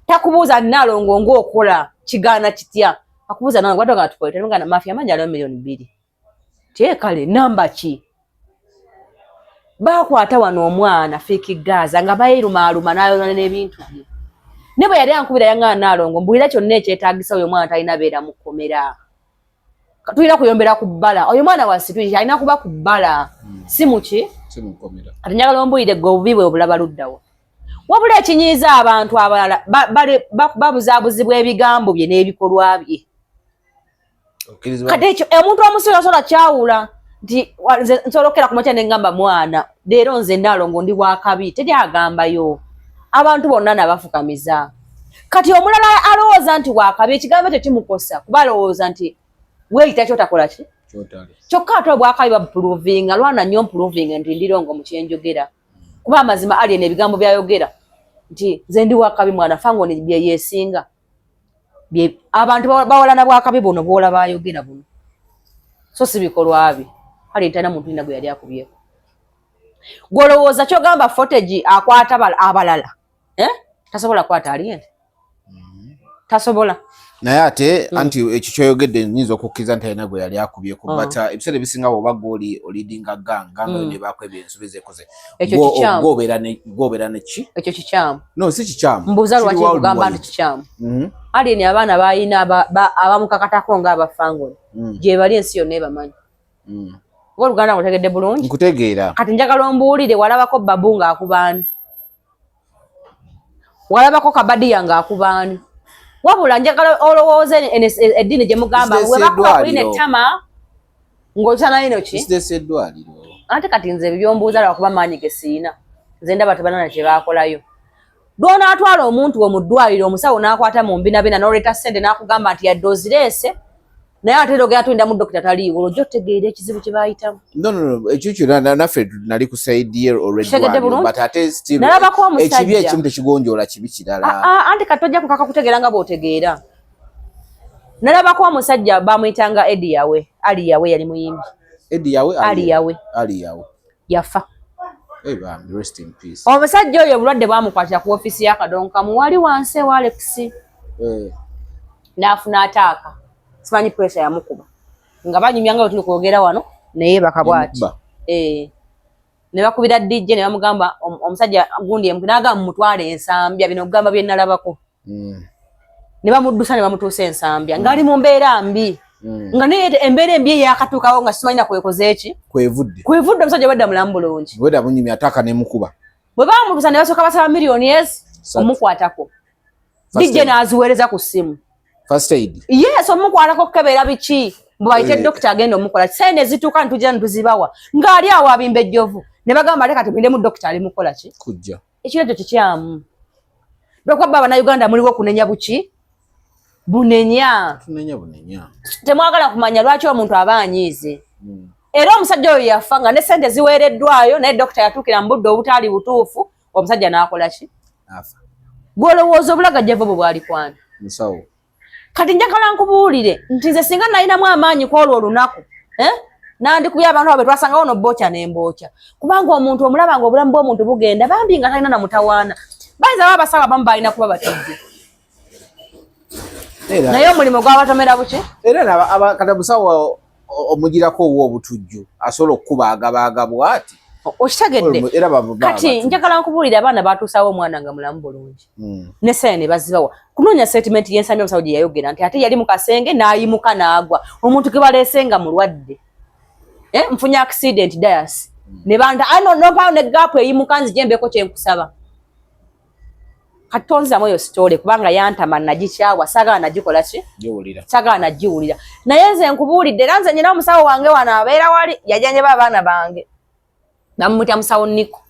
C: takubuuza Nalongo ng'okola kigaana kitya akubuuza Nalongo wadde nga tukola temuganda mafia amanyi aliwo $2,000,000 kale namba ki bakwata wano omwana Fiki Gaza nga bayirumaaluma n'ayonona n'ebintu bye ne bwe yali ankubira yangana Nalongo mbuulira kyonna ekyetaagisa oyo omwana talina beera mu kkomera tulina kuyombera ku bbala oyo mwana wa situi alina kuba ku bbala si muki ati njagala ombuulire gwe obubi bwe obulaba luddawo wabula ekinyiiza abantu abalala babuzaabuzibwa ebigambo bye n'ebikolwa bye. Kati ekyo omuntu omusola sola kyawula nti nsobola okukera ku makya ne ngamba mwana leero nze Nalongo ndi wakabi teryagambayo abantu bonna nabafukamiza. Kati omulala alowooza nti wakabi ekigambo ekyo kimukosa kuba alowooza nti weeyita kyotakola ki kyokka ate obwakabi babupuruvinga lwana nnyo mpuruvinga nti ndirongo mu kyenjogera kuba amazima Alien ebigambo byayogera nti nze ndi wakabi mwana fango ne bye yeesinga abantu bawalana bwakabi buno bwola bayogera buno so si bikolwa bye Alien talina muntu nina gwe yali akubyeko. Gwolowooza kyogamba footage akwata abalala tasobola kwata Alien tasobola
A: naye ate anti ekyo kyoyogedde nnyinza okukkiriza nti alina gwe yali akubyeko but ebiseera ebisinga bw'oba gwoli olidinga ganga ne bakweba ensobi zeekoze gw'obeera ne ki
C: ekyo kikyamu
A: no si kikyamu
C: mbuuza lwaki kugamba nti kikyamu Alien abaana bayina abamukakatako ng'abafangoni gye bali ensi yonna ebamanyi oba oluganda ngutegedde bulungi
A: nkutegeera.
C: Kati njagala ombuulire walabako Babu ng'akubaani walabako Kabadiya ng'akubaani wabula njagala olowooze eddiini gye mugamba webakuba kulina ettama ng'otana ino ki ate kati nze byombuuza lwakuba maanyi ge siina nze ndaba tebanana kye baakolayo. Lw'onaatwala omuntu we mu ddwaliro omusawo n'akwata mu mbinabina n'oleeta ssente n'akugamba nti yadde ozireese naye ate ogenda tulinda mu dokita taliiwo olwo gy'otegeera ekizibu kye baayitamu.
A: No ekyo kyonna naffe nali ku sayidi ye already but ate still
C: nalabako omusajja
A: ekibi ekimu tekigonjoola kibi kirala
C: anti kati ojja kukaka kutegeera nga bw'otegeera. Nalabako omusajja bamuyitanga Eddie Yawe Ali Yawe yali muyimbi Ali Yawe yafa.
A: Rest in peace.
C: Omusajja oyo obulwadde bwamukwatira ku ofiisi ya Kadonkamu wali wansi ewa Alex n'afuna ataaka simanyi pressure yamukuba nga banyumya nga tuli kwogera wano naye bakabwati ne bakubira DJ ne bamugamba omusajja gundi n'agamba mutwale ensambya bino okugamba bye nalabako ne bamuddusa ne bamutuusa ensambya ng'ali mu mbeera mbi nga naye embeera embi eyakatuukawo nga simanyi na kwekoze eki kwevudde omusajja wedda mulamu bulungi
A: wedda munyumya ataaka ne mukuba
C: bwe bamutuusa ne basooka basaba miliyoni omukwatako DJ n'aziweereza ku ssimu
A: first aid
C: yes omukwatako kukebeera biki bwayite dokita agenda omukola sene zituuka ntujja ntuzibawa ng'ali awo abimba ejjovu ne bagamba leka tugende mu dokita ali mukola ki
A: kujja
C: ekiragyo kikyamu lwekuba Bannayuganda muliwo kunenya buki bunenya temwagala kumanya lwaki omuntu aba anyiize era omusajja oyo yafa nga ne ssente ziweereddwayo naye dokita yatuukira mu budde obutaali butuufu omusajja n'akola ki gw'olowooza obulagajjavu bwe bwali kwana
A: musawo.
C: Kati njagala nkubuulire nti nze singa nalinamu amaanyi kwolwo olunaku nandikubya abantu abo betwasangawo nobbokya n'embokya kubanga omuntu omulaba nga obulamu bw'omuntu bugenda bambi nga talina na mutawaana bayinza baba abasawo abamu balina kuba batujje naye omulimu gwabatomera buki
A: era kati musawo omugirako owa obutujju asobola okukubaagabaaga bw'ati
C: okitegedde kati njagala nkubuulire abaana batuusawo omwana nga mulamu bulungi ne sene ne bazibawa kunoonya statement y'ensambi omusawo gye yayogera nti ate yali mu kasenge n'ayimuka n'agwa omuntu ge baleese nga mulwadde nfunye accident dayas ne banta nompaawo ne gaapu eyimuka nzije mbeko kyenkusaba katonza moyo story kubanga yantama nagichawa saga nagikola ki
A: jiwulira
C: saga nagiwulira naye nze nkubulidde ranze nyina omusawo wange wana abeera wali yajjanja abaana bange namuta musawo Niko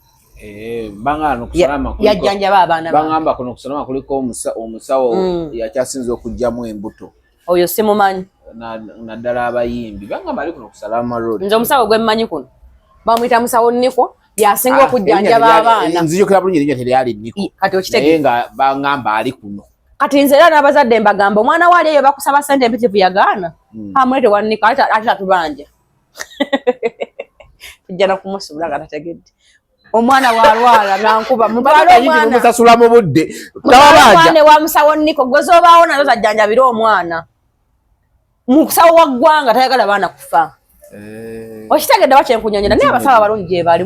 A: bangano kusalama
C: kuliko yajjanja abaana
A: bangamba kuno kusalama kuliko omusawo yakyasinze okujjamu embuto
C: oyo simumanyi
A: naddala abayimbi bangamba ali kuno kusalama road
C: nze omusawo gwe mmanyi kuno bamwita musawo Niko yasinga okujjanjaba abaana
A: nzijukira bulungi erinnya teryali Niko
C: kati okitegeera
A: nga bangamba ali kuno
C: kati nze era n'abazadde mbagamba omwana wali eyo bakusaba ssente empitivu yagaana amulete wa Niko ate atubanja tujjana kumusuula nga tategedde omwana walwala nankuba
A: musasula mu budde
C: omwana wa musawo Niko gwezobaawo nazo zajjanjabira omwana musawo wa ggwanga tayagala baana kufa okitegedde bakyenkunyonyera naye abasawo abalungi gye baali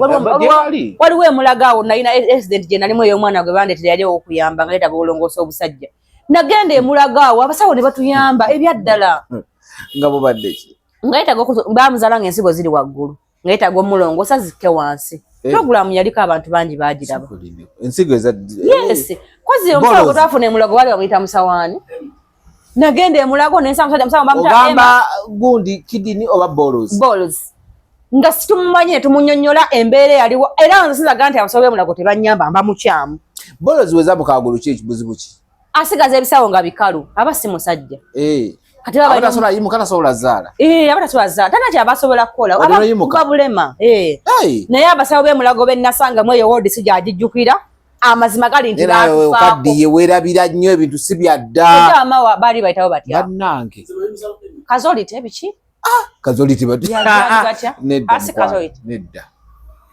C: waliwo emulagaawo nalina accident gye nalimu ey'omwana gwe bandetera yali okuyamba nga leeta bulongoosa obusajja nagenda emulagaawo abasawo ne batuyamba ebyaddala
A: nga bubadde ki
C: nga yeetaga bamuzaala ng'ensigo ziri waggulu nga yeetaga omulongoosa zikke wansi programu yaliko abantu bangi baagiraba
A: ensigo
C: yes kozi omusawo gwe twafuna emulago baali bamuyita musawaani nagenda emulago nensa musajja musawo
A: ogamba gundi kidini oba bolos
C: nga situmumanyi tumunyonnyola embeera yaliwo era nze sinzaga nti abasawo b'emulago tebanyamba mba mukyamu
A: bolos weza mukagulu ki ekibuzibu ki
C: asigaza ebisawo nga bikalu aba si musajja
A: kati abatasobola yimuka tasobola zaala
C: abatasobola zaala tana kyabasobola kukola abakuba bulema naye abasawo b'emulago bennasanga mu eyo woodi si gyagijjukira amazima gali nti
A: okaddiye weerabira nnyo ebintu si byadda
C: amawa baali bayitawo batya
A: bannange
C: kazolite ebiki
A: kazolite nedda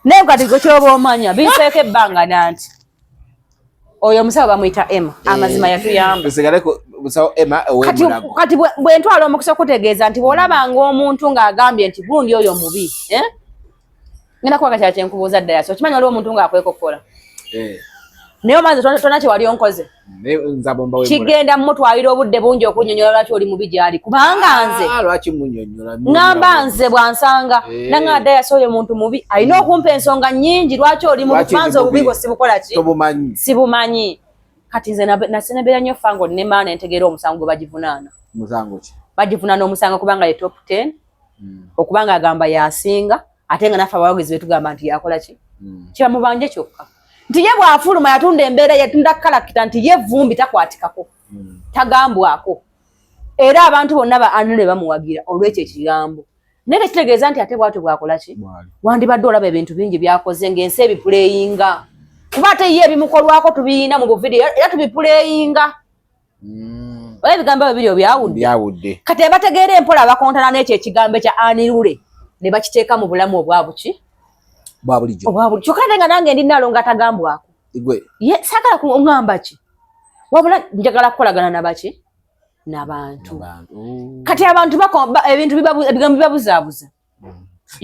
C: naye kati gwe kyoba omanya binseeko ebbanga nanti oyo omusawo bamuyita Emma amazima yatuyamba kati bwe ntwala omukisa okutegeeza nti bw'olabanga omuntu ng'agambye nti gundi oyo mubi ngenda kuba kakyala kyenkubuuza ddala so okimanyi waliwo omuntu ng'akwekokkola naye omanzi tona kyewali onkoze kigenda mumutwalira obudde bungi okunnyonnyola lwaki oli mubi gy'ali kubanga nze ngamba nze bwansanga nangada yasoye omuntu mubi alina okumpa ensonga nnyingi lwaki oli mubi kubanza obubi bwe sibukola ki sibumanyi kati nze nasenebeera nnyo fango ne maana entegeera omusango gwe bagivunaana bagivunaana omusango kubanga ye top 10 okubanga agamba yasinga ate nga naffe abawagizi betugamba nti yakola ki kiramubanje kyokka nti ye bw'afuluma yatunda embeera yatunda kalakita nti ye vumbi takwatikako tagambwako era abantu bonna ba anule bamuwagira olw'ekyo ekigambo naye tekitegeeza nti ate bwatyo bwakola ki wandibadde olaba ebintu bingi byakoze ng'ensi ebipuleyinga kuba ate ye ebimukolwako tubiina mu buvidiyo era tubipuleyinga oba ebigambo ebyo biri byawudde kati abategeera empola abakontana n'ekyo ekigambo ekya anirule ne bakiteeka mu bulamu obwabuki kyokka ate nga nange ndi nalo nga tagambwako saagala kuŋŋamba ki wabula njagala kukolagana nabaki n'abantu kati abantu ebintu ebigambo bibabuzaabuza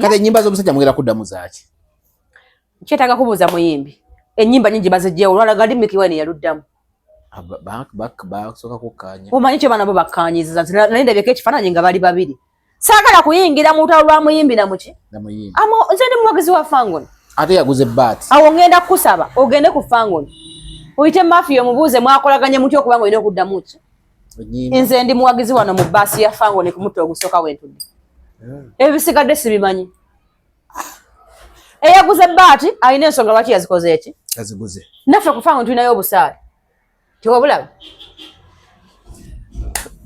A: kati ennyimba z'omusajja mwera kuddamu zaaki
C: kyetaaga kubuuza muyimbi ennyimba nyingi bazigyewo olwalaga ndi mikiweni yaluddamu
A: basooka kukkaanya
C: omanyi kyo baana bo bakkaanyiziza naye ndabyeko ekifaananyi nga bali babiri saagala kuyingira mu lutalo lwa muyimbi namuki nze ndi muwagizi wa fangoni
A: ate yaguze baati
C: awo ngenda kukusaba ogende ku fangoni oyite mafiya omubuuze mwakolaganye mutya okuba nga olina okuddamu ki nze ndi muwagizi wano mu baasi ya fangoni ku mutto ogusooka wentudde ebisigadde sibimanyi eyaguze baati alina ensonga lwaki yazikoze eki
A: yaziguze
C: naffe ku fangoni tulinayo obusaale tiwabulaba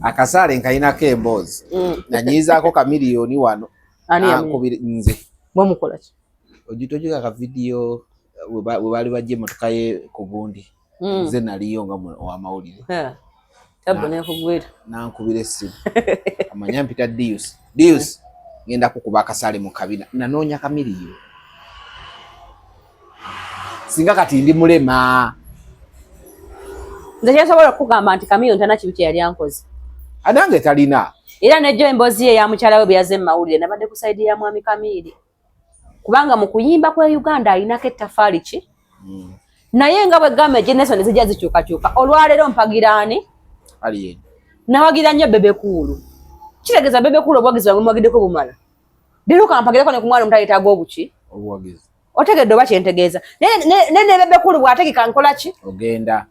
A: akasaale nkalinako emboozi nanyizaako kamiliyoni wano ankubire nze
C: bwemukola ki
A: ogitojeka ka vidiyo bwe baali bajja emmotoka ye ku gundi nze naliyo nga owamawulire nankubira essimu amanya mpita dius ngenda kukuba akasaale mu kabina nanoonya kamiliyoni singa kati ndi mulema
C: nze kyensobola okugamba nti kamiliyoni tana kibi kye yali ankoze
A: anange talina
C: era nejjo emboozi ye ya mukyala we bwe yaze mawulire nabadde ku saidi ya mwami Kamiiri kubanga mu kuyimba kwa Uganda alinako ettafaali ki naye nga bwe gamba generation zijja zikyukakyuka olwaleero mpagiraani
A: ali
C: nawagira nnyo Bebekulu kitegeeza Bebekulu obuwagizi bwange muwagiddeko bumala leero kampagirako ne ku mwana omutayetaaga obuki
A: obuwagizi
C: otegedde oba kyentegeeza ne Bebekulu bw'ategeka nkola ki
A: ogenda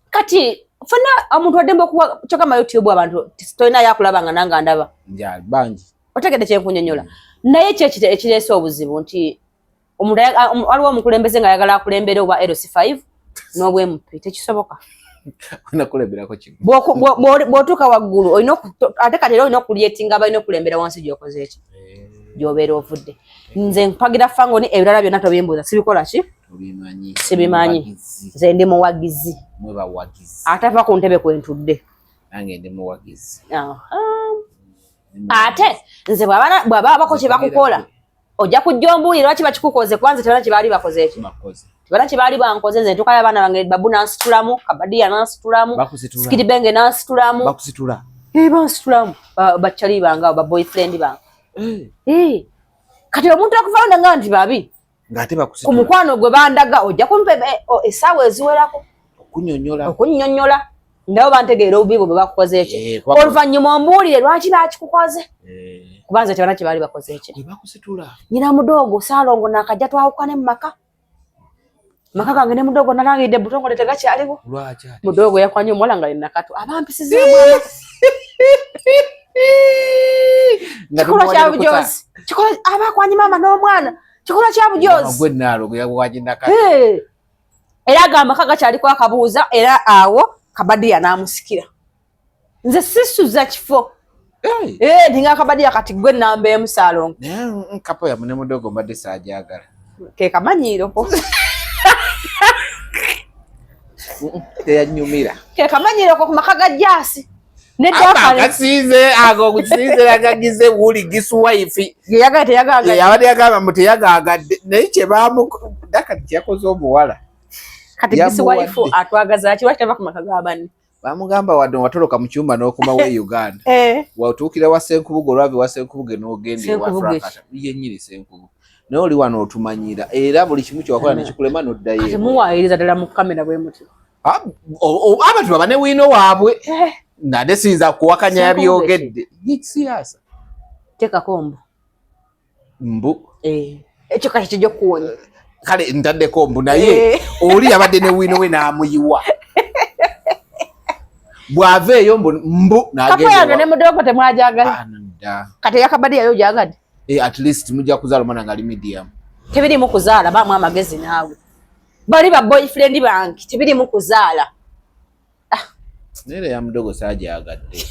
C: kati fana omuntu ademba kuwa choka ma YouTube abantu toina yakulabanga nanga ndaba
A: njali banji
C: otegede kye kunyonyola naye kye ekirese obuzibu nti omuntu aliwo omukulembeze nga yagala akulembere oba LC5 n'obwe MP tekisoboka
A: nakulembera ko kintu
C: bwotuka waggulu oyino ate kati era oyina okulyetinga abalina okulembera wansi gyokoze eki gyobeera ovudde nze mpagira fangoni ebirala byonna tobimbuuza sibikola ki sibimanyi nze ndi muwagizi atava ku ntebe kwentudde
A: nange ndi muwagizi
C: ate nze bw'aba bako kye bakukola ojja kujja ombuulira lwaki bakikukoze kubanze tebana kye baali bakoze eki tebana kye baali bankoze nze ntukayo abaana bange babu nansitulamu kabadiya nansitulamu sikiri benge nansitulamu bansitulamu bakyali bange abo baboyfriend bange kati omuntu akufaanda nga nti babi ku mukwano gwe bandaga ojja kumpa essaawa eziwerako okunnyonnyola nabo bantegeera obubi bwe bakukoze eki oluvannyuma ombuulire lwaki bakikukoze kubanza tebana kye baali bakoze eki nyina mudogo Saalongo nakajja twawukane mu maka gange ne mudogo nalangidde butongole tegakyaliwo mudogo yakwanye omuwala nga yenakatu abampisiza mwana kikola kya bujozi kikola abakwanye mama n'omwana kikola kya bujozi era agamba gakyaliko akabuuza era awo Kabadiya namusikira nze sisuza kifo ninga Kabadiya kati gwe namba emu Saalongo
A: kapo ya mune mudogo mbadde saajagala
C: ke kamanyiiro ko
A: teyanyumira
C: ke kamanyiiro ko ku maka ga Jaasi
A: kasize ago kusize lagagize wuli giswife
C: yaga teyagaga
A: yabade yagamba muteyagagadde naye kye bamu dakati kyakoze omuwala
C: kati giswife atwagaza ki watava ku maka g'abani
A: bamugamba wadde watoloka mu kyumba n'okuma we Uganda watuukira wa Senkubugo olwavi wa Senkubuge n'ogende wa Frakata ye nnyini Senkubugo naye oli wano otumanyira era buli kimu kyewakola nekikulema n'oddayo
C: kati muwaayiriza ddala mu kamera bwe muti
A: abantu baba ne wino waabwe nade sinza kuwakanya yabyogedde yekisiyaasa
C: tekako
A: mbu
C: ekyo kati kijja kuwonya
A: kale ntaddeko mbu naye oli yabadde ne wino we n'amuyiwa bw'aveeyo mbu
C: n'agenda ne mudogo temwajagala kati yakabadde yayo jagadde
A: at least mujja kuzaala omwana nga ali medium
C: tebirimu kuzaala baamu amagezi naawe bali ba boyfriend bange tebirimu kuzaala
A: nere ya mudogo saajagadde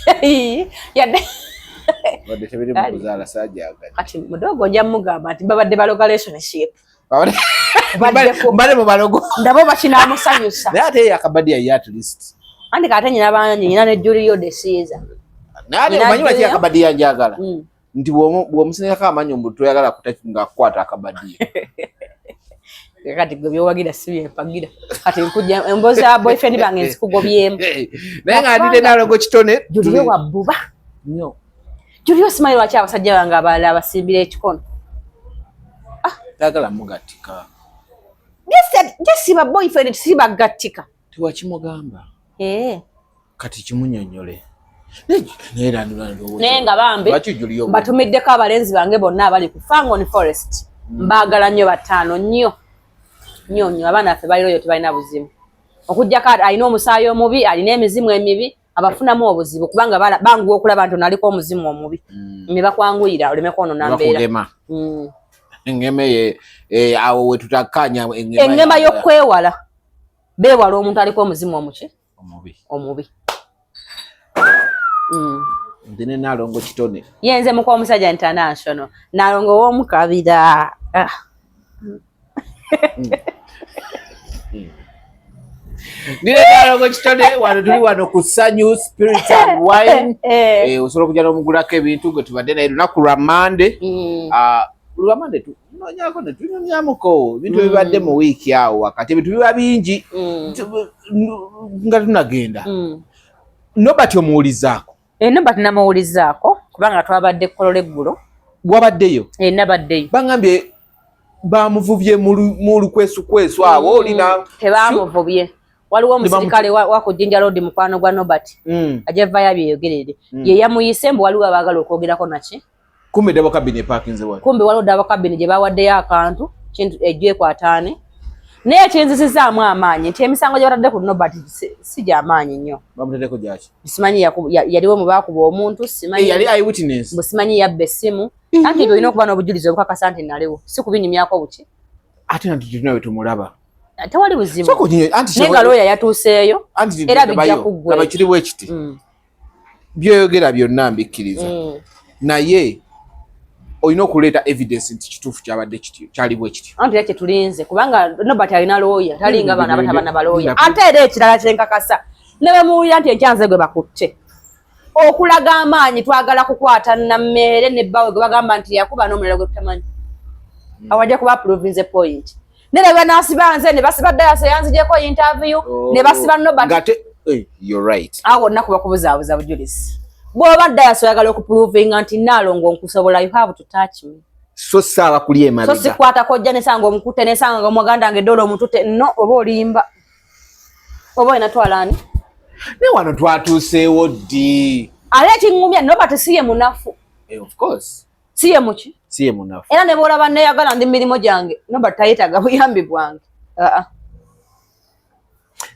C: yadde
A: wadde tebirimu kuzaala saajagadde
C: kati mudogo nja mugamba nti babadde ba relationship
A: mbale mu balogo
C: ndabo bakinamusanyusa
A: naye ate Kabadiya ye at least
C: andi kate nyina bangi nyina ne Julio de Caesar
A: naye omanyi lwaki Kabadiya njagala nti bw'omusinyako amanyi omuntu toyagala nga kukwata Kabadiya
C: kati gwe byowagira si byempagira kati nkujja emboozi ya boyfriend bange nzikugobyemu
A: naye nga ndide nalogo kitone
C: Julio wabbuba nnyo Julio simanyi lwaki abasajja bange abalala abasimbira ekikono
A: yagala mugatika
C: jesi ba boyfriend sibagatika
A: tiwakimugamba kati kimunyonyole
C: naye nga bambi batumiddeko abalenzi bange bonna abali ku Fangoni Forest mbaagala nnyo bataano nnyo abaana baffe baliroyo tebalina buzibu okujjako alina omusaayi omubi alina emizimu emibi abafunamu obuzibu kubanga banguwa okulaba nti onaliko omuzimu omubi ne bakwanguyira olemeko ono nambeera
A: engeme awo wetutakanya
C: engema y'okwewala beewala omuntu aliko omuzimu omubi
A: ndine Nalongo kitone
C: yenze muko omusajja international Nalongo w'omukabira
A: ndine Nalongo kitone wano tuli wano ku Sanyu Spirit and Wine osobola okujja n'omugulako ebintu gwe tubadde naye lunaku lwa Monday lwa Monday nonyako ne tunyonyamuko ebintu ebibadde mu wiiki awo wakati ebintu biba bingi nga tunagenda Nobert omuwulizaako
C: Nobert namuwulizaako kubanga twabadde Kolole eggulo
A: wabaddeyo
C: nabaddeyo
A: bangambye bamuvubye mu lukwesukwesu awo olina
C: tebamuvubye waliwo omusirikale wakujinja road mukwano gwa Nobert ajeva yabyeyogerere ye yamuyise mbu waliwo abaagala okwogerako naki
A: kumbe dabo kabine parkings wa
C: kumbe waliwo dabo kabine gye bawaddeyo akantu kintu ejje kwataane naye kinzisizaamu amaanyi nti emisango gye batadde ku Nobert si gy'amaanyi nnyo.
A: Bamuteddeko gyaki?
C: Simanyi yaliwo mu baakuba omuntu, simanyi
A: yali eyewitness,
C: simanyi yabba essimu. Anti olina okuba n'obujulizi obukakasa nti naliwo, si kubinyumyako buki.
A: Ate nanti tulina we tumulaba.
C: Tewali buzibu. Naye nga looya yatuuseeyo era bijja kuggwa.
A: Abakiri bwekiti byoyogera byonna mbikkiriza, naye olina okuleeta evidence nti kituufu kyabadde kityo, kyali bwe kityo.
C: Anti era kyetulinze kubanga Nobert alina looya, talinga baana abatabana balooya. Ate era ekirala kyenkakasa ne bwe muwulira nti ekyanze gwe bakutte okulaga amaanyi twagala kukwata Nammeere ne bbawe gwe bagamba nti yakuba n'omulala gwe tutamanyi awajja kuba province point. Ne banaasiba nze ne basiba Dayasa yanzigyeko interview ne basiba Nobert.
A: You're right.
C: Awo nakuba kubuzaabuza bujulizi. Bw'oba Dayasa oyagala okuprovinga nti Naalongo nkusobola, you have to touch me.
A: So sawa kuli emabega.
C: So sikwata kojja nesanga omukute nesanga nga mwaganda nge dola omutute no oba olimba. Oba inatwalani.
A: Ne wano twatuuseewo ddi.
C: Ale kingumya Nobert siye munafu.
A: Of course.
C: Siye muki?
A: Siye munafu.
C: Era ne boolaba neyagala ndi mirimo gyange Nobert tayetaaga buyambi bwange.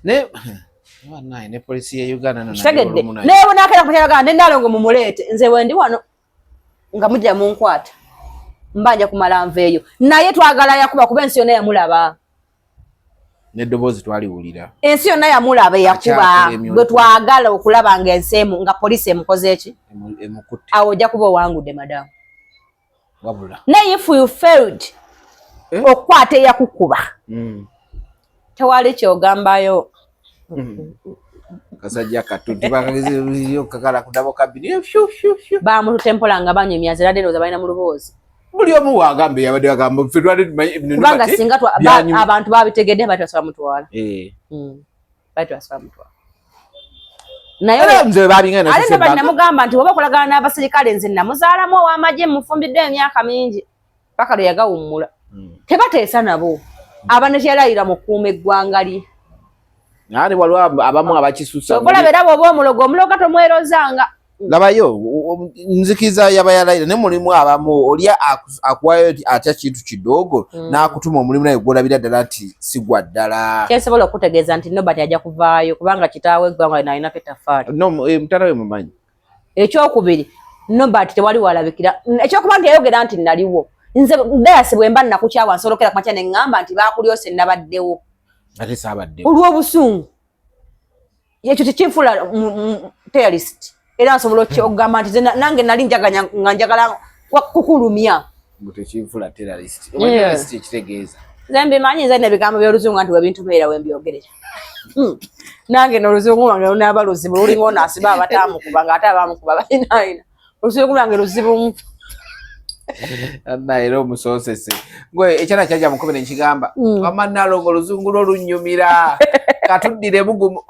A: Ne polisi ya Uganda na
C: Tegedde. Ne bonakera kutyaga ne Naalongo mumuleete. Nze wendi wano nga mujja munkwata. Mbanja kumala nveeyo. Naye twagala yakuba kuba ensi yonna yamulaba.
A: N'eddoboozi twaliwulira.
C: Ensi yonna yamulaba yakuba. Gwe twagala okulaba ng'enseemu nga polisi emukoze eki?
A: Emukutte.
C: Awo ojja kuba owangudde madamu.
A: Wabula.
C: Naye if you failed okukwata eyakukuba. Tewali kyogambayo.
A: Kasajja katuntu bakagezyo kakala kudabo kabiri.
C: Bamutempola nga banyumya zira deno zabalina mu luboozi.
A: Buli omu wagambe yabadde agamba fedwali
C: kubanga singa abantu babitegedde batwasaba mutwala. Batwasaba mutwala. Naye
A: nze babinga na
C: sise bana mugamba nti oba kolagana n'abasirikale nze namuzaalamu ow'amagye mufumbidde emyaka mingi paka lwe yagawummula. Tebateesa nabo abanekyerayira mu kuuma eggwanga lye.
A: Nani waliwo abamu abakisusa.
C: Okola berabo oba omulogo tomwerozanga.
A: Labayo nzikiza yabayalaira ne mulimu abamu olya akwayo atya kintu kidogo n'akutuma omulimu naye gwolabira ddala nti sigwa ddala.
C: Kyensobola okutegeeza nti Nobert ajja kuvaayo kubanga kitaawe eggwanga nalinako ettafaali.
A: No, mutala we mumanyi.
C: Ekyokubiri Nobert tewali walabikira. Ekyokuba nti yayogera nti naliwo. Nze Dayasa bwe mba nakukyawa nsolokera ku makya ne ŋŋamba nti baakulyose nabaddewo.
A: Ate saabaddewo.
C: Olw'obusungu. Ekyo tekinfuula terrorist. Era nsobola okugamba nti nange nali njaganya nga njagala kukulumya.
A: Tekinfuula terrorist. Terrorist ekitegeeza.
C: Nze mbimanyi nze n'ebigambo by'oluzungu nti webintubeera we mbyogerera. Nange n'oluzungu lwange lunaaba luzibu lulinga onaasiba abataamukuba ng'ate abaamukuba balinaayina. Oluzungu lwange luzibu.
A: Era omusoosese gwe ekyana kyajja mukubira nkigamba wamma Naalongo oluzungu lwolunyumira katuddire bugumu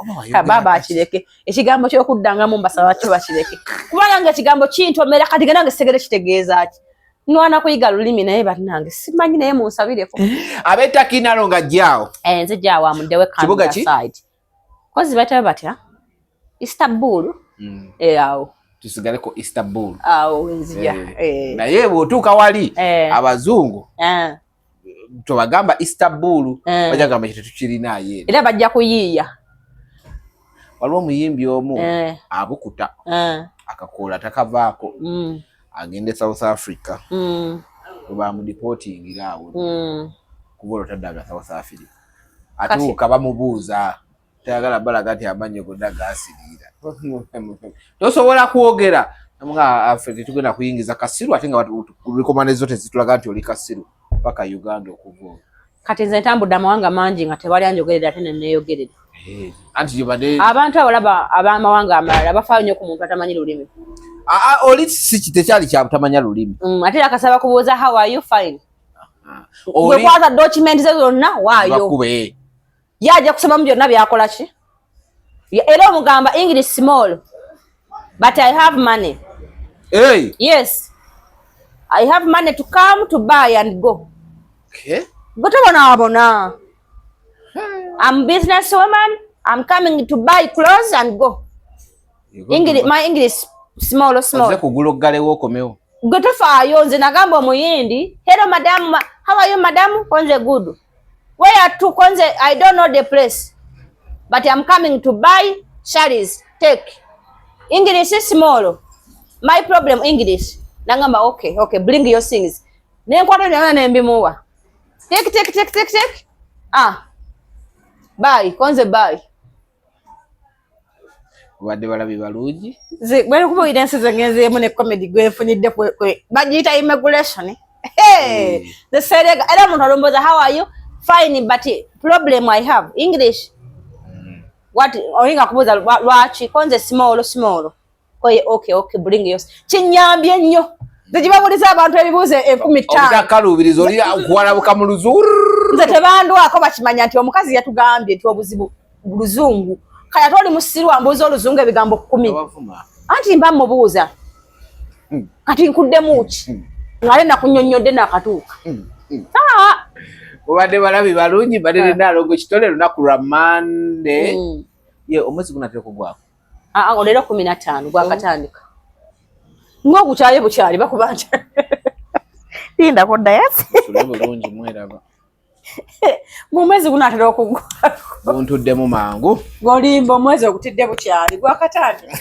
C: baba akireke ekigambo ky'okuddangamu mbasaba kyo bakireke kubanga ng'ekigambo kintomera kati nange segere kitegeeza ki nwana kuyiga lulimi naye batinange simanyi naye munsabireko
A: abettaki Naalongo ajjaawo
C: nze jjaawo amuddewo Canada side kozi batawe batya Istanbul awo tusigaleko
A: Istanbul.
C: Awo nzija.
A: Naye bw'otuuka wali abazungu tobagamba Istanbul bajja gamba kyetu tukirinayo.
C: Era bajja kuyiiya.
A: Waliwo omuyimbi omu abukuta akakoola takavaako agende South Africa. Baamudipotingira awo. Kuba olwo taddaga South Africa. Atuuka bamubuuza tayagala balaga nti amannyo gonna gaasiriira. Tosobola kwogera nga Africa tugenda kuyingiza kasiru ate nga rekomande zote zitulaga nti oli kasiru paka Uganda okuvuga.
C: Kati nze ntambudde amawanga mangi nga tewali anjogerera ate neneeyogerera.
A: Anti yobadde
C: abantu abalaba ab'amawanga amalala bafaayo nnyo ku muntu atamanyi lulimi.
A: Oli si tekyali kya butamanya lulimi.
C: Ate akasaba kubuuza how are you fine. Gwe kwata document ze zonna waayo.
A: Bakube.
C: Yajja kusomamu byonna byakola ki? Era omugamba English small but I have money.
A: Hey.
C: Yes. I have money to come to buy and go.
A: Okay.
C: But abona. I'm business woman. I'm coming to buy clothes and go. English, my English small.
A: Oze kugula galewo komewo.
C: Gotofaayo nze nagamba omuyindi. Hello madam. How are you madam? Konze good. Where to Konze? I don't know the place, but I'm coming to buy saris. Take. English is small. My problem English. Nangamba okay, bring your things. Nenkwata nyana nembimuwa. Take. Bye, Konze bye.
A: Wadde balabi balungi.
C: Bwene kuba idense zengenze mu ne comedy gwefunidde kwe. Bagiyita immigration. Hey, the serega. Era muntu alomboza how are you? Fine, but problem I have English. What olinga kubuza lwachi Konze small. Okay, bring yours. Chinyambye nnyo. Zijibabuliza abantu ebibuze 15.
A: Obutakalubirizo oli akuwalabuka mu luzuru.
C: Nze tebandwako bakimanya nti omukazi yatugambye nti obuzibu luzungu. Kaya toli musirwa mbuzo oluzungu ebigambo 10. Anti mba mubuuza. Kati nkuddemu ki? Ngale nakunyonyodde nakatuuka.
A: Obadde balabi balungi badde nalongo kitole lunaku lwa Monday. Ye omwezi gunatera kugwako.
C: Olero 15 gwakatandika. Ngokukyali bukyali bakubanja. Linda kodda yasi.
A: Tule bulungi mweraba.
C: Mu mwezi gunatera okugwako.
A: Buntuddemu mangu.
C: Golimbo mwezi okutidde bukyali gwakatandika.